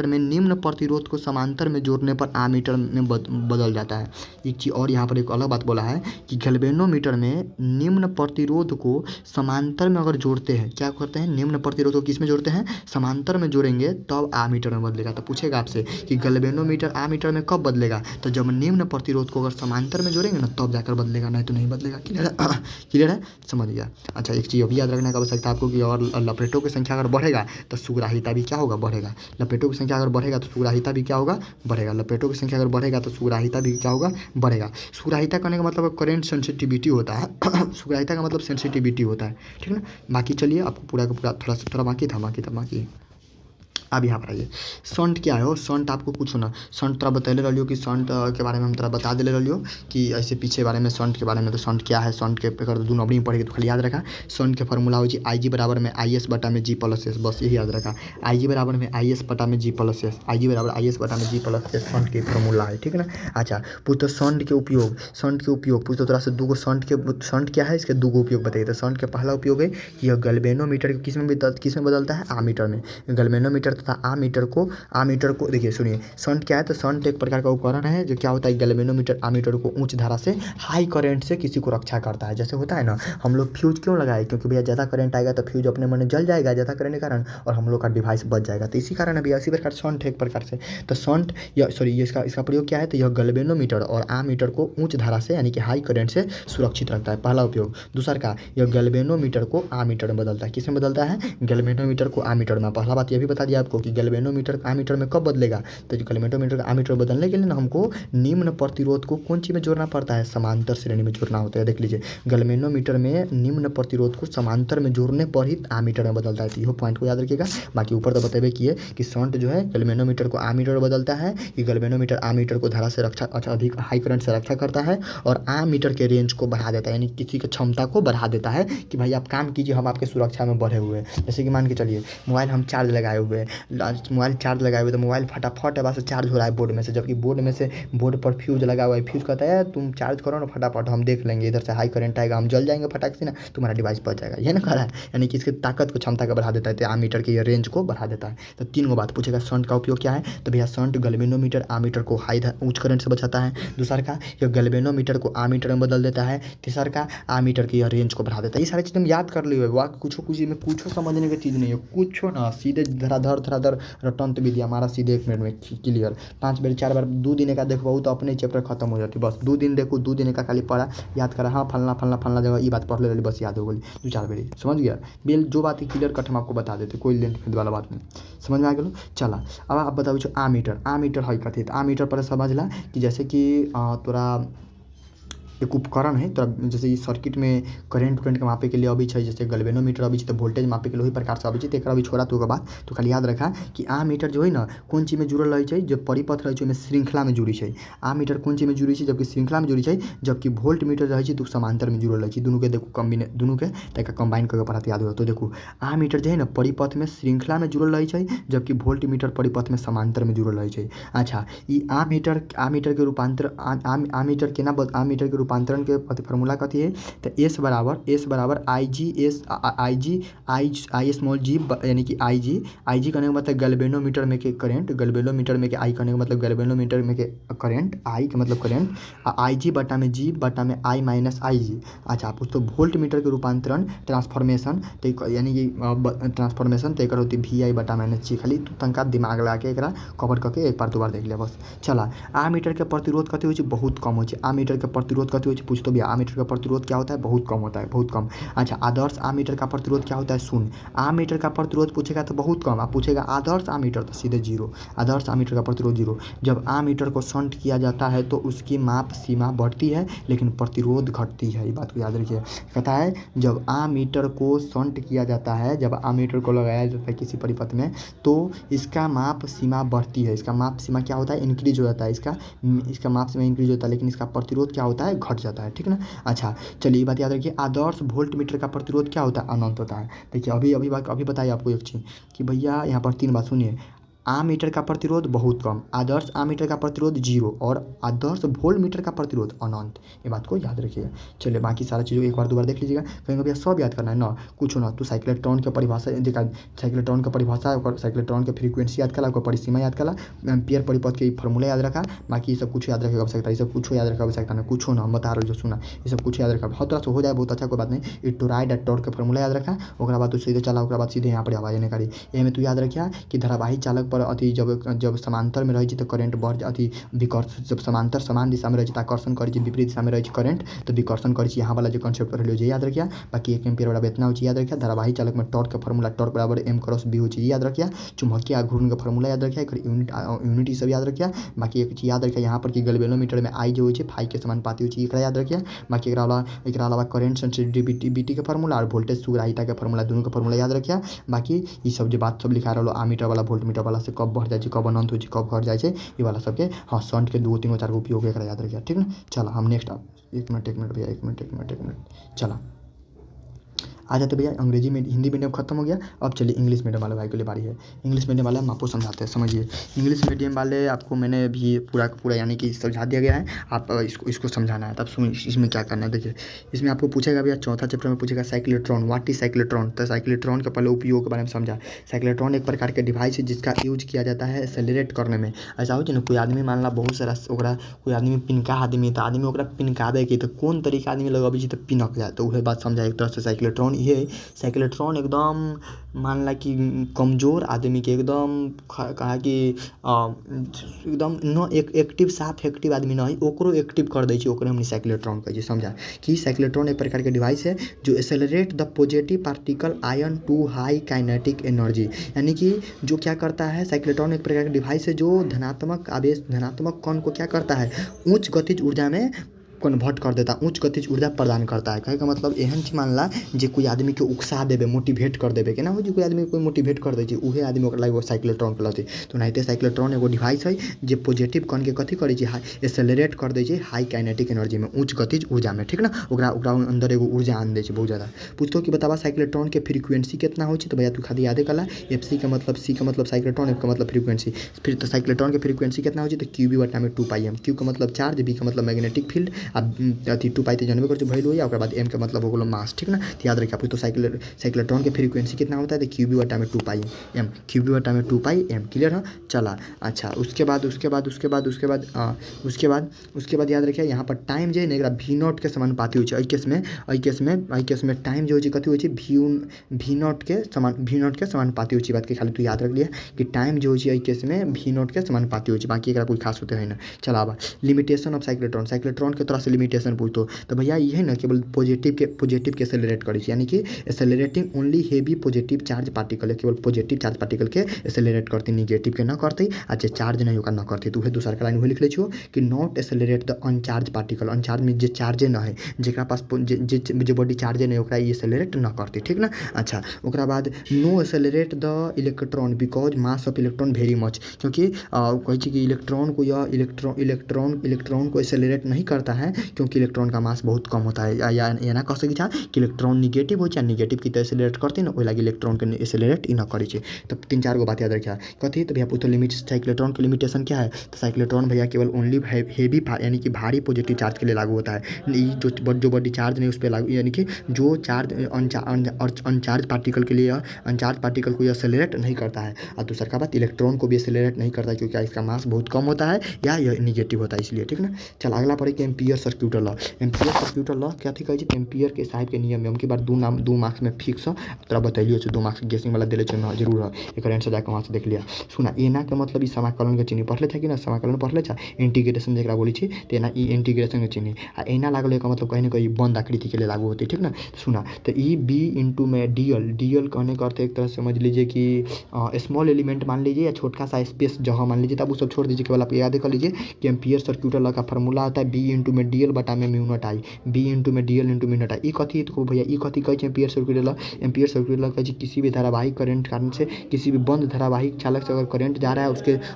में निम्न प्रतिरोध को समांतर में जोड़ने पर आमीटर में बदल जाता है। एक चीज़ और यहाँ पर एक अलग बात बोला है कि गैल्वेनोमीटर में निम्न प्रतिरोध को समांतर में अगर जोड़ते हैं, क्या करते हैं, निम्न प्रतिरोध को किस में जोड़ते हैं, समांतर में जोड़ेंगे तब आमीटर में बदलेगा। तो पूछेगा आपसे कि गैल्वेनोमीटर आमीटर में कब बदलेगा, तो जब निम्न प्रतिरोध को अगर समांतर में जोड़ेंगे ना तब जाकर बदलेगा, नहीं तो नहीं बदलेगा। क्लियर है, क्लियर है, समझ गया। अच्छा एक चीज़ अभी याद रखने का आवश्यकता आपको कि और लपेटों की संख्या अगर बढ़ेगा तो सुग्राहिता भी क्या होगा, बढ़ेगा। लपेटों की संख्या अगर बढ़ेगा तो सुग्राहिता भी क्या होगा, बढ़ेगा। लपेटों की संख्या अगर बढ़ेगा तो सुग्राहिता भी क्या होगा, बढ़ेगा। सुग्राहिता करने का मतलब करंट सेंसिटिविटी होता है सुग्राहिता का मतलब सेंसिटिविटी होता है, ठीक ना। बाकी चलिए आपको पूरा का पूरा थोड़ा बाकी था, बाकी अब यहाँ पर आइए, संट क्या है, संट आपको कुछ ना, संट तोरा बतैले रहियो कि संट के बारे में हम तोरा बता दिले रहियो कि ऐसे पीछे बारे में संट के बारे में। तो संट क्या है, संट के अगर दो नंबरी में पढ़ेगी तो खाली याद रखा, संट के फार्मूला हो जी आई जी बराबर में आई एस बटा में जी प्लस एस, बस यही याद रखा, आई जी बराबर में आई एस बटा में जी प्लस एस, आई जी बराबर आई एस बटा में जी प्लस एस, संट के फार्मूला है, ठीक है ना। अच्छा पूछ तो संट के उपयोग, पूछ तो थोड़ा सा दूगो संट क्या है, इसके दूगो उपयोग बताइए। तो संट के पहला उपयोग है कि यह गैल्वेनोमीटर किस में बदलता है, आमीटर में। गैल्वेनोमीटर तथा आमीटर को देखिए सुनिए, शंट क्या है, तो शंट एक प्रकार का उपकरण है जो क्या होता है, गैल्वेनोमीटर आमीटर को उच्च धारा से, हाई करंट से किसी को रक्षा करता है। जैसे होता है ना, हम लोग फ्यूज क्यों लगाए, क्योंकि भैया ज़्यादा करंट आएगा तो फ्यूज अपने मन जल जाएगा ज़्यादा करंट के कारण, और हम लोग का डिवाइस बच जाएगा। तो इसी कारण अभी इसी प्रकार शंट है एक प्रकार से। तो शंट या सॉरी इसका प्रयोग क्या है, तो यह गैल्वेनोमीटर और आमीटर को उच्च धारा से यानी कि हाई करंट से सुरक्षित रखता है, पहला उपयोग। दूसरा का, यह गैल्वेनोमीटर को आमीटर में बदलता है, किसमें बदलता है, गैल्वेनोमीटर को आमीटर में। पहला बात यह भी बता दिया आपको कि गैल्वेनोमीटर आमीटर में कब बदलेगा, तो गैल्वेनोमीटर आमीटर बदलने के लिए ना हमको निम्न प्रतिरोध को कौन चीज़ में जोड़ना पड़ता है, समांतर श्रेणी में जोड़ना होता है। देख लीजिए गैल्वेनोमीटर में निम्न प्रतिरोध को समांतर में जोड़ने पर ही आमीटर में बदलता है। तो यह पॉइंट को याद रखिएगा। बाकी ऊपर तो बतेबे किए कि शंट जो है गैल्वेनोमीटर को आमीटर में बदलता है, कि गैल्वेनोमीटर आमीटर को धारा से रक्षा, अच्छा अधिक हाई करंट से रक्षा करता है, और आमीटर के रेंज को बढ़ा देता है, यानी किसी की क्षमता को बढ़ा देता है कि भाई आप काम कीजिए, हम आपके सुरक्षा में बढ़े हुए हैं। जैसे कि मान के चलिए मोबाइल हम चार्ज लगाए हुए हैं, तो मोबाइल फटाफट वहाँ से चार्ज हो रहा है बोर्ड में से, जबकि बोर्ड पर फ्यूज लगा हुआ है, फ्यूज कहता है तुम चार्ज करो ना फटाफट, हम देख लेंगे, इधर से हाई करंट आएगा, हम जल जाएंगे फटाक से ना, तुम्हारा डिवाइस बच जाएगा, ये ना कह रहा है। यानी कि इसकी ताकत को, क्षमता को बढ़ा देता है, तो आमीटर की रेंज को बढ़ा देता है। तो 3 गो बात पूछेगा, शंट का उपयोग क्या है, तो भैया शंट गैल्वेनोमीटर आमीटर को उच्च करंट से बचाता है। दूसरा का, यह गैल्वेनोमीटर को आमीटर में बदल देता है। तीसरा का, आमीटर की रेंज को बढ़ा देता है। ये सारी चीज़ हम याद कर लिए, वाह कुछ में कुछ समझने की चीज़ नहीं है, कुछ ना सीधे धराधर थोड़ा देर रटन तो भी दिया हमारा सीधे 1 मिनट में क्लियर। 5 बार 4 बार 2 दिन का देखो तो अपने चैप्टर खत्म हो जाती बस। 2 दिन देखो 2 दिन का खाली पढ़ा याद करा, हाँ फलना फलना फलना जगह ये बात पढ़ ले बस याद हो गई 2-4 बार समझ गया। बेल जो बात है क्लियर कट हम आपको बता देते, कोई लेंथ वाला बात नहीं, समझ में आ गया। चला अब आप बताओ आ मीटर है कथी, तो आ मीटर पर समझला कि जैसे कि तोरा एक उपकरण है तोरा जैसे ई सर्किट में करेंट के मापे के लिए अभी छै, जैसे गैल्वेनोमीटर अभी तो वोल्टेज मापे के लिए वही प्रकार से अभी छै। तो अभी छोड़ा तो बात तो खाली याद रखा कि आ मीटर जो है ना कौन चीज में जुड़ल रहे छै, जो परिपथ रहे छै में श्रृंखला में जुड़ी छै। आ मीटर कौन चीज में जुड़ी छै, जबकि श्रृंखला में जुड़ी छै, जबकि वोल्ट मीटर रहे छै तो समांतर में जुड़ल रहे छै। दोनों के देखो दोनों के तक कंबाइन करके पढ़ाते याद हो। तो देखो आ मीटर जो है ना परिपथ में श्रृंखला में जुड़ल रहे छै, जबकि वोल्ट मीटर परिपथ में समांतर में जुड़ल रहे छै। अच्छा ई आ मीटर के रूपांतर आ मीटर के ना आ मीटर के रूपांतरण के फॉर्मूला कथी है, तो एस बराबर आई स्मॉल जी यानी कि आई जी कहने का मतलब गैल्वेनोमीटर में के करंट, गैल्वेनोमीटर में के आई कहने का मतलब गैल्वेनोमीटर में के करंट, आई का मतलब करंट, आई जी बटा में जी बटा में आई माइनस आई जी। अच्छा आप तो वोल्ट मीटर के रूपांतरण ट्रांसफॉर्मेशन तो यानी कि ट्रांसफॉर्मेशन तो एक होती वी आई बटा माइनस जी। खाली तू तनका दिमाग लगा के एकरा कवर करके एक बार 2 बार देख लिया बस। चला आ मीटर के प्रतिरोध कथी हो बहुत कम हो, आ मीटर के प्रतिरोध कथी हो पूछ तो भी आ मीटर का प्रतिरोध क्या होता है, बहुत कम होता है, बहुत कम। अच्छा आदर्श आ मीटर का प्रतिरोध क्या होता है, 0। आ मीटर का प्रतिरोध पूछेगा तो बहुत कम, आप पूछेगा आदर्श आ मीटर तो सीधे 0। आदर्श आ मीटर का प्रतिरोध 0। जब आ मीटर को शंट किया जाता है तो उसकी माप सीमा बढ़ती है लेकिन प्रतिरोध घटती है, ये बात को याद रखिए। कहता है जब आ मीटर को शंट किया जाता है, जब आ मीटर को लगाया जाता है किसी परिपथ में तो इसका माप सीमा बढ़ती है, इसका माप सीमा क्या होता है, इंक्रीज हो जाता है, इसका माप सीमा इंक्रीज होता है लेकिन इसका प्रतिरोध क्या होता है, घट जाता है, ठीक ना। अच्छा चलिए ये बात याद रखिए। आदर्श वोल्ट मीटर का प्रतिरोध क्या होता है, अनंत होता है। देखिए अभी बताइए आपको एक चीज़ कि भैया यहाँ पर 3 बात सुनिए। आ मीटर का प्रतिरोध बहुत कम, आदर्श आ मीटर का प्रतिरोध 0 और आदर्श वोल्ट मीटर का प्रतिरोध अनंत, ये बात को याद रखिएगा। चलिए बाकी सारा चीज़ों एक बार 2 बार देख लीजिएगा, कहीं भैया सब याद करना है ना, कुछ ना तो साइक्लोट्रॉन की परिभाषा देखा, साइक्लोट्रॉन का परिभाषा और साइक्लोट्रॉन के फ्रीक्वेंसी याद करा, ओकर परिसीमा याद करा, एम्पीयर परिपथ के फॉर्मूला याद रखा, बाकी ये सब कुछ याद रखेगा आवश्यकता, ये सब कुछ याद रखा आवश्यकता नहीं, कुछ ना हम बता रहे जो सुना ये सब कुछ याद रखा बहुत तरह से हो जाए बहुत अच्छा, कोई बात नहीं। ई टोराइड और टॉर्क के फॉर्मूला याद रखा, ओकरा बाद तो सीधे चला, ओकरा बाद सीधे यहाँ पर आवाज नहीं करी। एमे तू याद रखिया कि धारावाही चालक पर अति जब समांतर में रही तो करंट बढ़ अति विकर्षण, जब समांतर समान दिशा में रही तो आकर्षण करी, विपरीत दिशा में रही करंट तो विकर्षण करी, यहाँ वाला जो कॉन्सेप्ट पढ़ लो याद रखिया। बाकी 1 एम्पीयर बराबर इतना हो याद रखिया। धारावाही चालक में टॉर्क का फॉर्मूला टॉर्क बराबर एम क्रॉस बी हो याद रखिया। चुंबकीय घूर्णन का फॉर्मूला याद रखिया, यूनिट सब याद रखिया। बाकी एक चीज याद रखिया यहाँ पर कि गैल्वेनोमीटर में आई जो हो फाई के समानुपाती हो एकरा याद रखिया। बाकी एकरा अलावा करंट सेंसिटिविटी के फॉर्मूला और वोल्टेज सुग्राहिता के फॉर्मूला दोनों का फॉर्मूला याद रखिया। बाकी ये सब जो बात सब लिखा रहा आमीटर वाला वोल्ट मीटर वाला से कब बढ़ जाए कब अनंत हो कब घट जाए ये वाला सबके हाँ शंट के 2-3 4 उपयोग एक याद रखिए, ठीक ना। चला हम नेक्स्ट एक मिनट भैया एक मिनट चला आ जाते भैया अंग्रेजी में, हिंदी मीडियम खत्म हो गया। अब चलिए इंग्लिश मीडियम वाले भाई के लिए बारी है। इंग्लिश मीडियम वाले हम आपको समझाते हैं, समझिए। इंग्लिश मीडियम वाले आपको मैंने भी पूरा यानी कि समझा दिया गया है, आप इसको समझाना है। तब सुन इसमें क्या करना है, देखिए इसमें आपको पूछेगा भैया चौथा चैप्टर में पूछेगा साइक्लोट्रॉन, व्हाट इज साइक्लोट्रॉन। तो साइक्लोट्रॉन का पहले उपयोग के बारे में समझा। साइक्लोट्रॉन एक प्रकार के डिवाइस है जिसका यूज किया जाता है एक्सेलरेट करने में। ऐसा हो ना कोई आदमी मान ला बहुत सारा ओकरा कोई आदमी पिनका आदमी तो आदमी ओकरा पिनकाबे के तो कौन तरीका आदमी लगाबे तो पिनक जाए, तो वह बात समझा एक तरह से साइक्लोट्रॉन ये साइक्लोट्रॉन एकदम मान ला कि कमज़ोर आदमी के एकदम कहा कि एकदम न एक्टिव साफ एक्टिव आदमी ना है ओकरो एक्टिव कर दै छै, ओकरे हमनी साइक्लोट्रॉन कहै छै। समझा कि साइक्लोट्रॉन एक प्रकार के डिवाइस है जो accelerate the positive particle ion to high kinetic energy, यानी कि जो क्या करता है साइक्लोट्रॉन एक प्रकार का डिवाइस है जो धनात्मक आवेश धनात्मक कण को क्या करता है उच्च गतिज ऊर्जा में कन्वर्ट कर देता है, उच्च गतिज ऊर्जा प्रदान करता है। कहे का मतलब एहन चीज मान ला जे कोई आदमी के उकसा देबे मोटिवेट कर देबे के ना हो, जे कोई आदमी कोई मोटिवेट कर दै छै उहे आदमी ओकरा लागि साइक्लोट्रॉन कहलाते। तो नाहिते साइक्लोट्रॉन एगो डिवाइस है जे पॉजिटिव कण के कथी करे छै एक्सेलरेट कर दै छै हाई काइनेटिक एनर्जी में, उच्च गतिज ऊर्जा में, ठीक ना। ओकरा अंदर एगो ऊर्जा आन दै छै बहुत ज़्यादा। पूछतो कि बतावा साइक्लोट्रॉन के फ्रीक्वेंसी कितना हो छै, तो भैया तू खाली यादे कला एफ सी का मतलब सी का मतलब साइक्लोट्रॉन, एफ का मतलब फ्रीक्वेंसी। फिर तो साइक्लोट्रॉन के फ्रीक्वेंसी कितना हो छै तो क्यू बी बटा में 2 पाई एम, क्यू का मतलब चार्ज, बी का मतलब मैग्नेटिक फील्ड अथी 2 पाई तो जानबे करै छै वैल्यू या ओकर बाद m के मतलब हो गेलो मास ठीक ना। तो याद रखिए तो साइक्लोट्रॉन के फ्रीक्वेंसी कितना होता है तो क्यूबी बटा में 2 पाई m क्यूबी बटा में 2 पाई m क्लियर है। चला अच्छा उसके बाद याद रखिए यहाँ पर टाइम जो है ना भी नॉट के समानुपाती हो केस में टाइम जो है कथी हो भी नॉट के समानुपाती हो बात के खाली तू याद रख लिया कि टाइम जो है केस में भी नॉट के समानुपाती हो बाकी कोई खास होते हैं ना। चला अब लिमिटेशन ऑफ साइक्लोट्रॉन के तरह से लिमिटेशन पूछतो तो भैया ये है ना केवल पॉजिटिव के एक्सेलरेट करे यानी कि accelerating only heavy positive charge particle केवल पॉजिटिव चार्ज पार्टिकल के एक्सेलरेट करते नेगेटिव के न करते आ जे चार्ज नहीं होगा न करते तो दूसरा का लाइन वही लिख ले कि नॉट एक्सेलरेट द अनचार्ज पार्टिकल अनचार्ज में जो चार्जे न है जरा पास जो बॉडी चार्जे नहीं ओकरा एक्सेलरेट न करते ठीक ना। अच्छा ओकरा बाद no accelerate the electron because mass of electron very much क्योंकि कहे कि इलेक्ट्रॉन को एक्सेलरेट नहीं करता है क्योंकि इलेक्ट्रॉन का मास बहुत कम होता है या ना कह सकी कि इलेक्ट्रॉन निगेटिव हो चाहे निगेटिव की तो एक्सेलरेट करते ना वही लगे इलेक्ट्रॉन के एक्सेलरेट ही ना करे तब 3-4 गो बात याद रखिए कथी तो भैया पूछो लिमिट साइक्लोट्रॉन की लिमिटेशन क्या है तो साइक्लोट्रॉन भैया केवल ओनली हेवी यानी कि भारी पॉजिटिव चार्ज के लिए लागू होता है जो बॉडी चार्ज नहीं उस पर लागू यानी कि जो चार्ज अनचार्ज पार्टिकल के लिए अनचार्ज पार्टिकल को एक्सेलरेट नहीं करता है और दूसरा का बात इलेक्ट्रॉन को भी एक्सेलरेट नहीं करता है क्योंकि इसका मास बहुत कम होता है या यह निगेटिव होता है इसलिए ठीक ना। चल अगला पढ़े कि एम्पियर सर्क्यूटल लॉ क्या थी कहे एम्पियर के साहब के नियम में उनके बाद 2 मार्क्स में फिक्स है तोरा बतैलियो 2 मार्क्स गेसिंग वाला दिले जरूर है एक आंसर जाकर वहाँ से देख लिया। सुना एना के मतलब समाकलन के चिन्ह पढ़ले था कि ना समाकलन पढ़ले था इंटीग्रेशन जरा बोली थी तो एना इंटीग्रेशन के चिन्ह आ एना लागल का मतलब कहीं ना कहीं बंद आकृति के लिए लागू होती है ठीक ना। सुना तो ई बी इंटू में डीएल कहने का अर्थ एक तरह से समझ लीजिए कि स्मॉल एलिमेंट मान लीजिए या छोटा सा स्पेस जगह मान लीजिए तब वो सब छोड़ दीजिए केवल आप याद कर लीजिए कि एम्पियर सर्क्यूटल लॉ का फॉर्मूला आता है बी इंटू में डीएल बटा में mu not I B into में DL into mu not I कथी तो भैया कथी कहे एम्पियर सर्क्यूटल लॉ कहे किसी भी धारावाहिक करंट कारण से किसी भी बंद धारावाहिक चालक से अगर करंट जा रहा है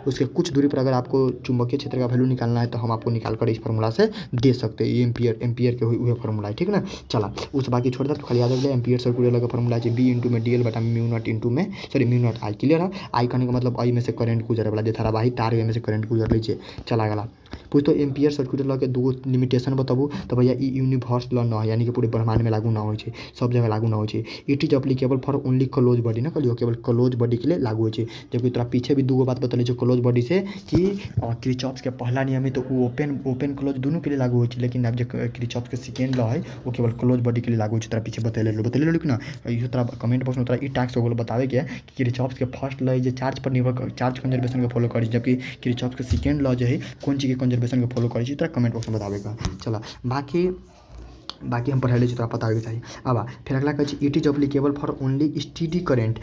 उसके कुछ दूरी पर अगर आपको चुंबकीय क्षेत्र का वैल्यू निकालना है तो हम आपको निकाल कर इस फार्मूला से दे सकते हैं ये एम्पियर के हुए फार्मूला है ठीक ना। चला उस बाकी छोड़ दे तो खाली याद रख लिया एम्पियर सर्क्यूटल लॉ का फार्मूला है बी इंटू में डीएल बटा म्यू नॉट इंटू में म्यू नॉट आई क्लियर है। आई कहने का मतलब आई में से करंट गुजरे वाला जो धारावाहिक तार में से करंट गुजर लीजिए। चला गला पूछ तो एम्पियर सर्क्यूटल लॉ के 2 लिमिटेशन बताबू तो भैया ई यूनिवर्सल लॉ ना है यानी कि पूरे ब्रह्मांड में लागू ना हो सब जगह लागू ना हो it is applicable for only close body ना कहियो केवल क्लोज बॉडी के लिए लागू हो जबकि तोरा पीछे भी 2 बात बतले जो क्लोज बॉडी से कि क्रिचॉप्स के पहला नियम है तो वो ओपन क्लोज दोनों के लिए लागू हो लेकिन अब जो क्रिचॉप्स के सेकेंड लॉ है वो केवल क्लोज बॉडी के लिए लागू हो तोरा पीछे बतले लो ना ये तोरा कमेंट बॉक्स में तोरा ई टास्क हो गलो बतावे के कि क्रिचॉप्स के फर्स्ट लॉ जो चार्ज पर निर्भर चार्ज कंजर्वेशन के फॉलो करी जबकि क्रिचॉप्स के सेकेंड लॉ जो है कौन चीज़ के कंजर्वेशन के फॉलो करी तरह कमेंट बॉक्स में बतावेगा। चला बाकी हम पढ़े तो पता होगा चाहिए। अब फिर अगला कहे it is applicable for only steady current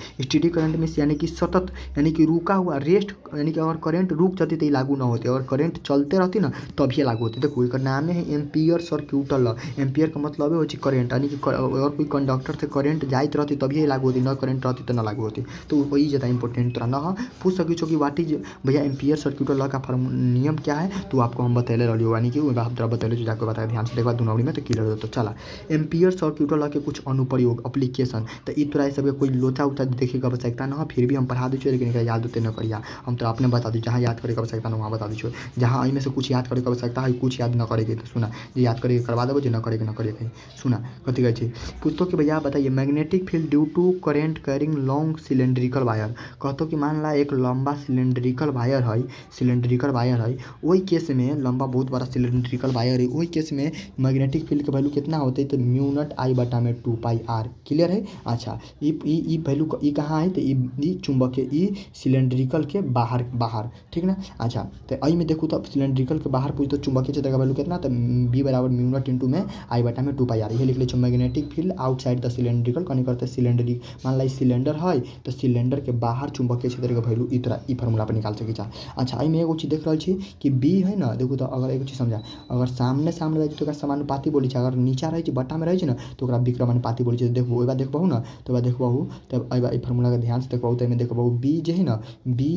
means यानी कि सतत यानी कि रुका हुआ रेस्ट यानी कि अगर करंट रुक जाती तो ये लागू ना होते अगर करंट चलते रहती ना तभी ये लागू होती। देखो एक नाम है एम्पियर सर्क्यूटल लॉ एम्पियर का मतलब हो करंट यानी कि अगर कोई कंडक्टर से करंट जाती रहती तभी ये लागू होती न करंट रहती तो ना लागू होती तो वही ज़्यादा इंपॉर्टेंट तरह ना पूछ सकी कि वाट इज भैया एम्पियर सर्क्यूटल लॉ का नियम क्या है तो आपको हम बतैले रही यानी कि आप बतैले जाकर बताया ध्यान से देखा 2 नंबरी में तो क्लियर हो तो चला एम्पियर सर्क्यूटल लॉ के कुछ अनुप्रयोग एप्लीकेशन तो ई तोरा सब कोई लोचा उचा देखे की आवश्यकता ना हो फिर भी हम पढ़ा दीजिए लेकिन याद होते न करिया हम तो अपने बता दी जहाँ याद करे की आवश्यकता ना वहाँ बता दीजिए जहाँ में से कुछ याद करे की आवश्यकता है कुछ याद न करेगी तो सुना जो याद करे करवा देवो जो न करे न करे सुना कथी कहे पूछतो कि भैया बताइए magnetic field due to current carrying long cylindrical wire कहतो कि मान ला एक लंबा सिलेंड्रिकल वायर है वही केस में लंबा बहुत बड़ा सिलेंड्रिकल वायर है वही केस में मैग्नेटिक फील्ड का वैल्यू कितना होता है तो म्यू नॉट आई बटा में 2 पाई आर क्लियर है। अच्छा ई वैल्यू ई कहाँ है तो ई चुंबक के ई सिलेंड्रिकल के बाहर ठीक ना। अच्छा तो आई में देखो तो सिलेंड्रिकल के बाहर पूछ तो चुंबकीय क्षेत्र का वैल्यू कितना तो बी बराबर म्यू नॉट इंटू में आई बटा में 2 पाई आर ये लिख लीजिए magnetic field outside the cylindrical कहीं करते सिलेंडरिक मान ला सिलेंडर है तो सिलेंडर के बाहर चुंबकीय क्षेत्र का वैल्यू ई फार्मूला पर निकाल सके। अच्छा आई में एगो चीज देख रहा कि बी है ना देखो तो अगर एगो चीज समझा अगर सामने रहे तो समानुपाती बोली अगर नीचा रहे बटा में रहे ना तो विक्रमानुपाती बोली देखो देखबहू ना तो देखबहू तब फार्मूला के ध्यान से देखबहू तो देखबहू बी जो है ना बी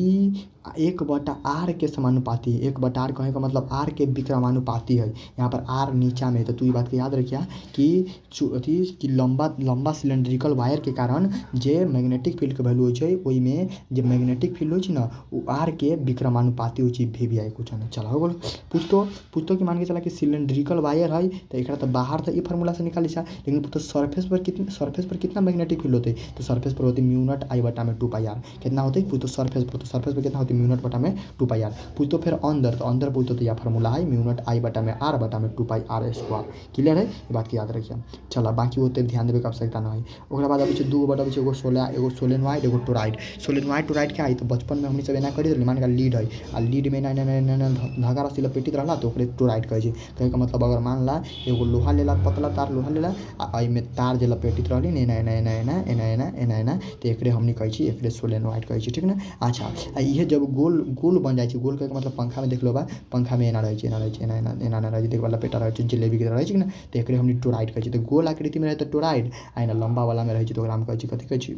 1/r के समानुपाती है। 1/r कहे का मतलब r के विक्रमानुपाती है। यहाँ पर r नीचा में है, तो तू ये बात के याद रखिया कि अथी कि लंबा सिलेंड्रिकल वायर के कारण जे मैग्नेटिक फील्ड के वैल्यू होइ छै, ओइमे जे मैग्नेटिक फील्ड होइ छै ना उ r के विक्रमानुपाती होइ छै भी कुछ ना। चला हो गेल। पूछतो कि मान के चला कि सिलेंड्रिकल वायर है तो एकरा तो बाहर तो ये फार्मूला से निकाली छा, लेकिन पूछतो सरफेस पर कितना मैग्नेटिक फील्ड होते, तो सरफेस पर होती म्यू नॉट आई बटा में 2πr। कितना होते पूछतो सरफेस पर कितना होती म्यू नॉट बटा में 2πr। पूछतो फिर अंदर, तो अंदर पूछतो तो यह फार्मूला है म्यू नॉट आई बटा में r बटा में 2πr²। क्लियर है, ये बात की याद रखिए। चला बाकी होते ध्यान देवे के आवश्यकता ना है। ओकरा बाद अभी दू बटा एगो सोलेनॉइड एगो टोराइड। सोलेनॉइड क्या है, तो बचपन में हमनी सब एना करी मान का लीड है आ लीड में ना धागा रस्सी लपेटित रहला तो ओकरे टोराइड कहे छै। कहे का मतलब अगर मान ला एगो लोहा लेला, पतला तार लोहा लेला आ एमे तार जे लपेटित रहली एना तो एकरे हमनी कहे छी, एकरे सोलेनॉइड कहे छी, ठीक ना। अच्छा आ इहे जब गोल बन जाय छै, गोल कहे का मतलब पंखा में देख लो बा, पंखा में एना रहे छै, एना रहे छै, देख वाला पेटा रहे छै जलेबी के रहे छै ना, तो एकरे हमनी टोराइड कहे छी। तो गोल आकृति में रहे तो टोराइड आ एना लंबा वाला में रहे छै तो ओकरा हम कहे छी कथि कहे छी,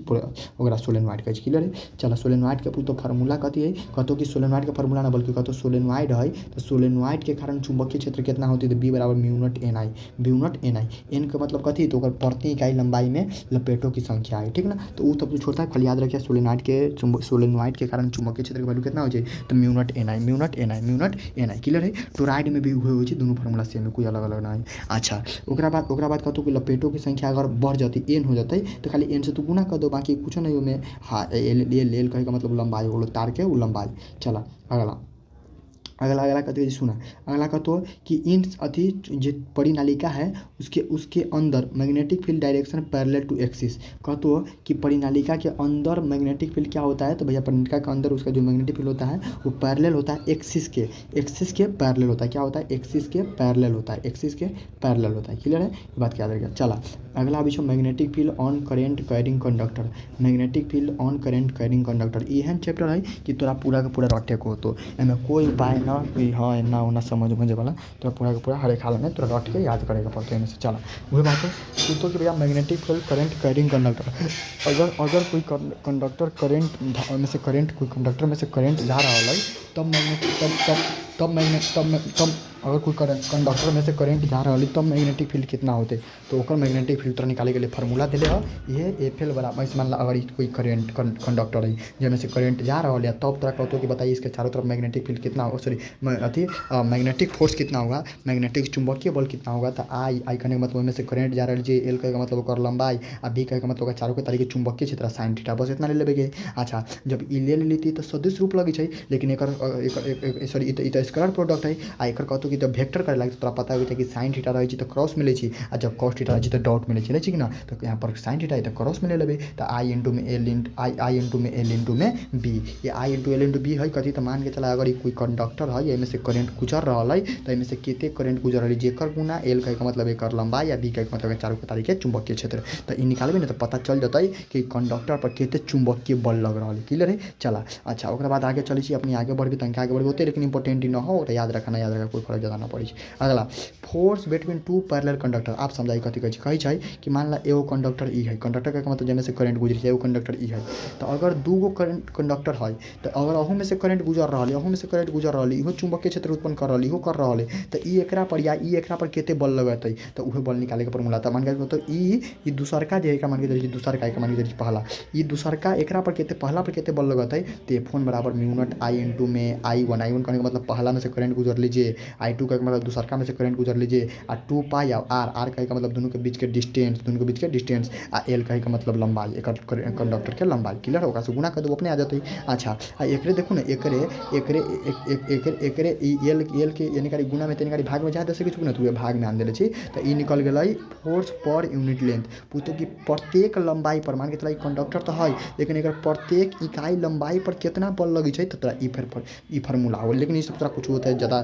ओकरा सोलेनॉइड कहे छी। क्लियर है। चला सोलेनॉइड के पूछतो फार्मूला कथि है, कहतो कि सोलेनॉइड के फार्मूला ना बल्कि कहतो सोलेनॉइड है तो सोलेनॉइड के कारण चुंबकीय क्षेत्र कितना होती है, तो B बराबर म्यू नॉट Ni। एन का मतलब कथी, तो प्रति इकाई लंबाई में लपेटों की संख्या है, ठीक ना। तो वो तब छोड़ता है, खाली याद रखिए सोलेनॉइड के कारण चुंबकीय क्षेत्र के वैल्यू कितना हो जाए, तो म्यू नॉट Ni। क्लियर है। टोराइड में भी हुए हो दोनों फार्मूला सेम है, कोई अलग अलग ना है। अच्छा ओकरा बाद कहतो कि लपेटों की संख्या अगर बढ़ जाती n हो जाती तो खाली n से तू गुना कर दो, बाकी कुछ नहीं में। हाँ एल कहे का मतलब लंबाई हो तार के वो लंबाई। चला अगला कहते सुना, अगला कहतो कि इन अथी जो परिनालिका है उसके अंदर magnetic field direction parallel to axis. कहतो कि परिनालिका के अंदर मैग्नेटिक फील्ड क्या होता है, तो भैया परिनालिका के अंदर उसका जो मैग्नेटिक फील्ड होता है वो पैरेलल होता है एक्सिस के पैरेलल होता है। क्या होता है, एक्सिस के पैरेलल होता है। क्लियर है, ये बात याद रखिएगा। चला अगला विषय magnetic field on current carrying conductor. Magnetic field on current carrying conductor एहन चैप्टर है कि तोरा पूरा के पूरा रटे को होतो, एमे कोई उपाय ना कोई हाँ एना ओना समझ वाला, तोरा पूरा के पूरा हर एक हाल में तोरा रट के याद करेगा पड़ता है। से चला वही बात है पूछतो कि भैया magnetic field current carrying conductor, अगर कोई कंडक्टर कोई कंडक्टर में से करंट जा रहा है तब अगर कोई कंडक्टर में से करंट जा रहा है तब मैग्नेटिक फील्ड कितना होते, तो ओकर मैग्नेटिक फील्ड निकाले के लिए फार्मूला दिले है ये FL बराबर। मान ला अगर कोई करंट कंडक्टर है जिसमें से करंट जा रहा है तब तोरा कहतो कि बताइए इसके चारों तरफ मैग्नेटिक फील्ड कितना होगा, सॉरी मैग्नेटिक फोर्स कितना होगा, मैग्नेटिक चुंबकीय बल कितना होगा। तो आई कहने का मतलब में से करंट जा रहा है जे एल का मतलब ओकर लंबाई आ बी का मतलब चारों के तारीख चुंबकीय क्षेत्र साइन थीटा, बस इतना ले लेबे। अच्छा जब ई ले लेती तो सदिश रूप लगे छै, लेकिन सॉरी ई तो स्केलर प्रोडक्ट है आ एकर कहतो कि जब वेक्टर करे लागे तो तोरा पता होता है कि साइन थीटा रहे तो क्रॉस मिले छी आ जब कॉस थीटा रहे तो डॉट मिले छी कि ना। तो यहाँ पर साइन थीटा है तो क्रॉस में ले लेबे। तो आई इंटू में एल इंटू में बी, ये आई इंटू एल इंटू बी है कथी, तो मान के चला अगर कोई कंडक्टर है एमे से करंट गुजर रहा है तो एमे से केते करंट गुजर रही जेकर गुना एल का मतलब एकर लंबाई या बी का मतलब चारों के तारीख चुंबकीय क्षेत्र। तो इ निकालबे ना तो पता चल जाता है कि कंडक्टर पर केते चुंबकीय बल लग रहा है। क्लियर है। चला अच्छा ओकरा बाद आगे चली अपनी आगे बढ़ के तनका आगे बढ़ होते, लेकिन इंपॉर्टेंट ही ना हो तो याद रखना कोई फर्क ज़्यादा ना पड़ी। अगला force between two parallel conductor. आप समझाई कथी कहे छै कि मान ला एगो कंडक्टर ई है, कंडक्टर का मतलब जैसे से करंट गुजरी है, एगो कंडक्टर ई है। तो अगर दूगो कंडक्टर है तो अगर अहू में से करंट गुजर रहा है, अहू में से करंट गुजर रहा है, इहो चुंबकीय क्षेत्र उत्पन्न कर रहा है, इहो कर रहा है, तो ई एकरा पर या ई एकरा पर केते बल लगतै, तो उहे बल निकाले के फार्मूला। तो मान के तो ई दूसरका जे है का मान के चलिए दूसरका का मान के चलिए पहला ई दूसरका एकरा पर केते पहला पर केते बल लगतै, तो F1 बराबर म्यू नॉट आई इंटू में I1 करने का मतलब पहला में से करंट गुजर लीजिए, I2 का मतलब दूसरका में से करंट गुजर लीजिए आ 2 पाई आर का मतलब दोनों के बीच के डिस्टेंस आ एल का मतलब लंबाई एक कंडक्टर के लंबाई। क्लियर होगा से गुना कर दो अपने आ जाते। अच्छा एकरे देखो ना एकरे एल के यानी कि गुना में तनिक भाग में जा दे सके ना, तो भाग में आन देले छी तो ई निकल गई फोर्स पर यूनिट लेंथ। पूछो कि प्रत्येक लंबाई पर मान के चला कंडक्टर तो है लेकिन एक प्रत्येक इकाई लंबाई पर कितना बल लगे छै तो तोरा ई फार्मूला हो। लेकिन ये सब तोरा कुछ होता है ज़्यादा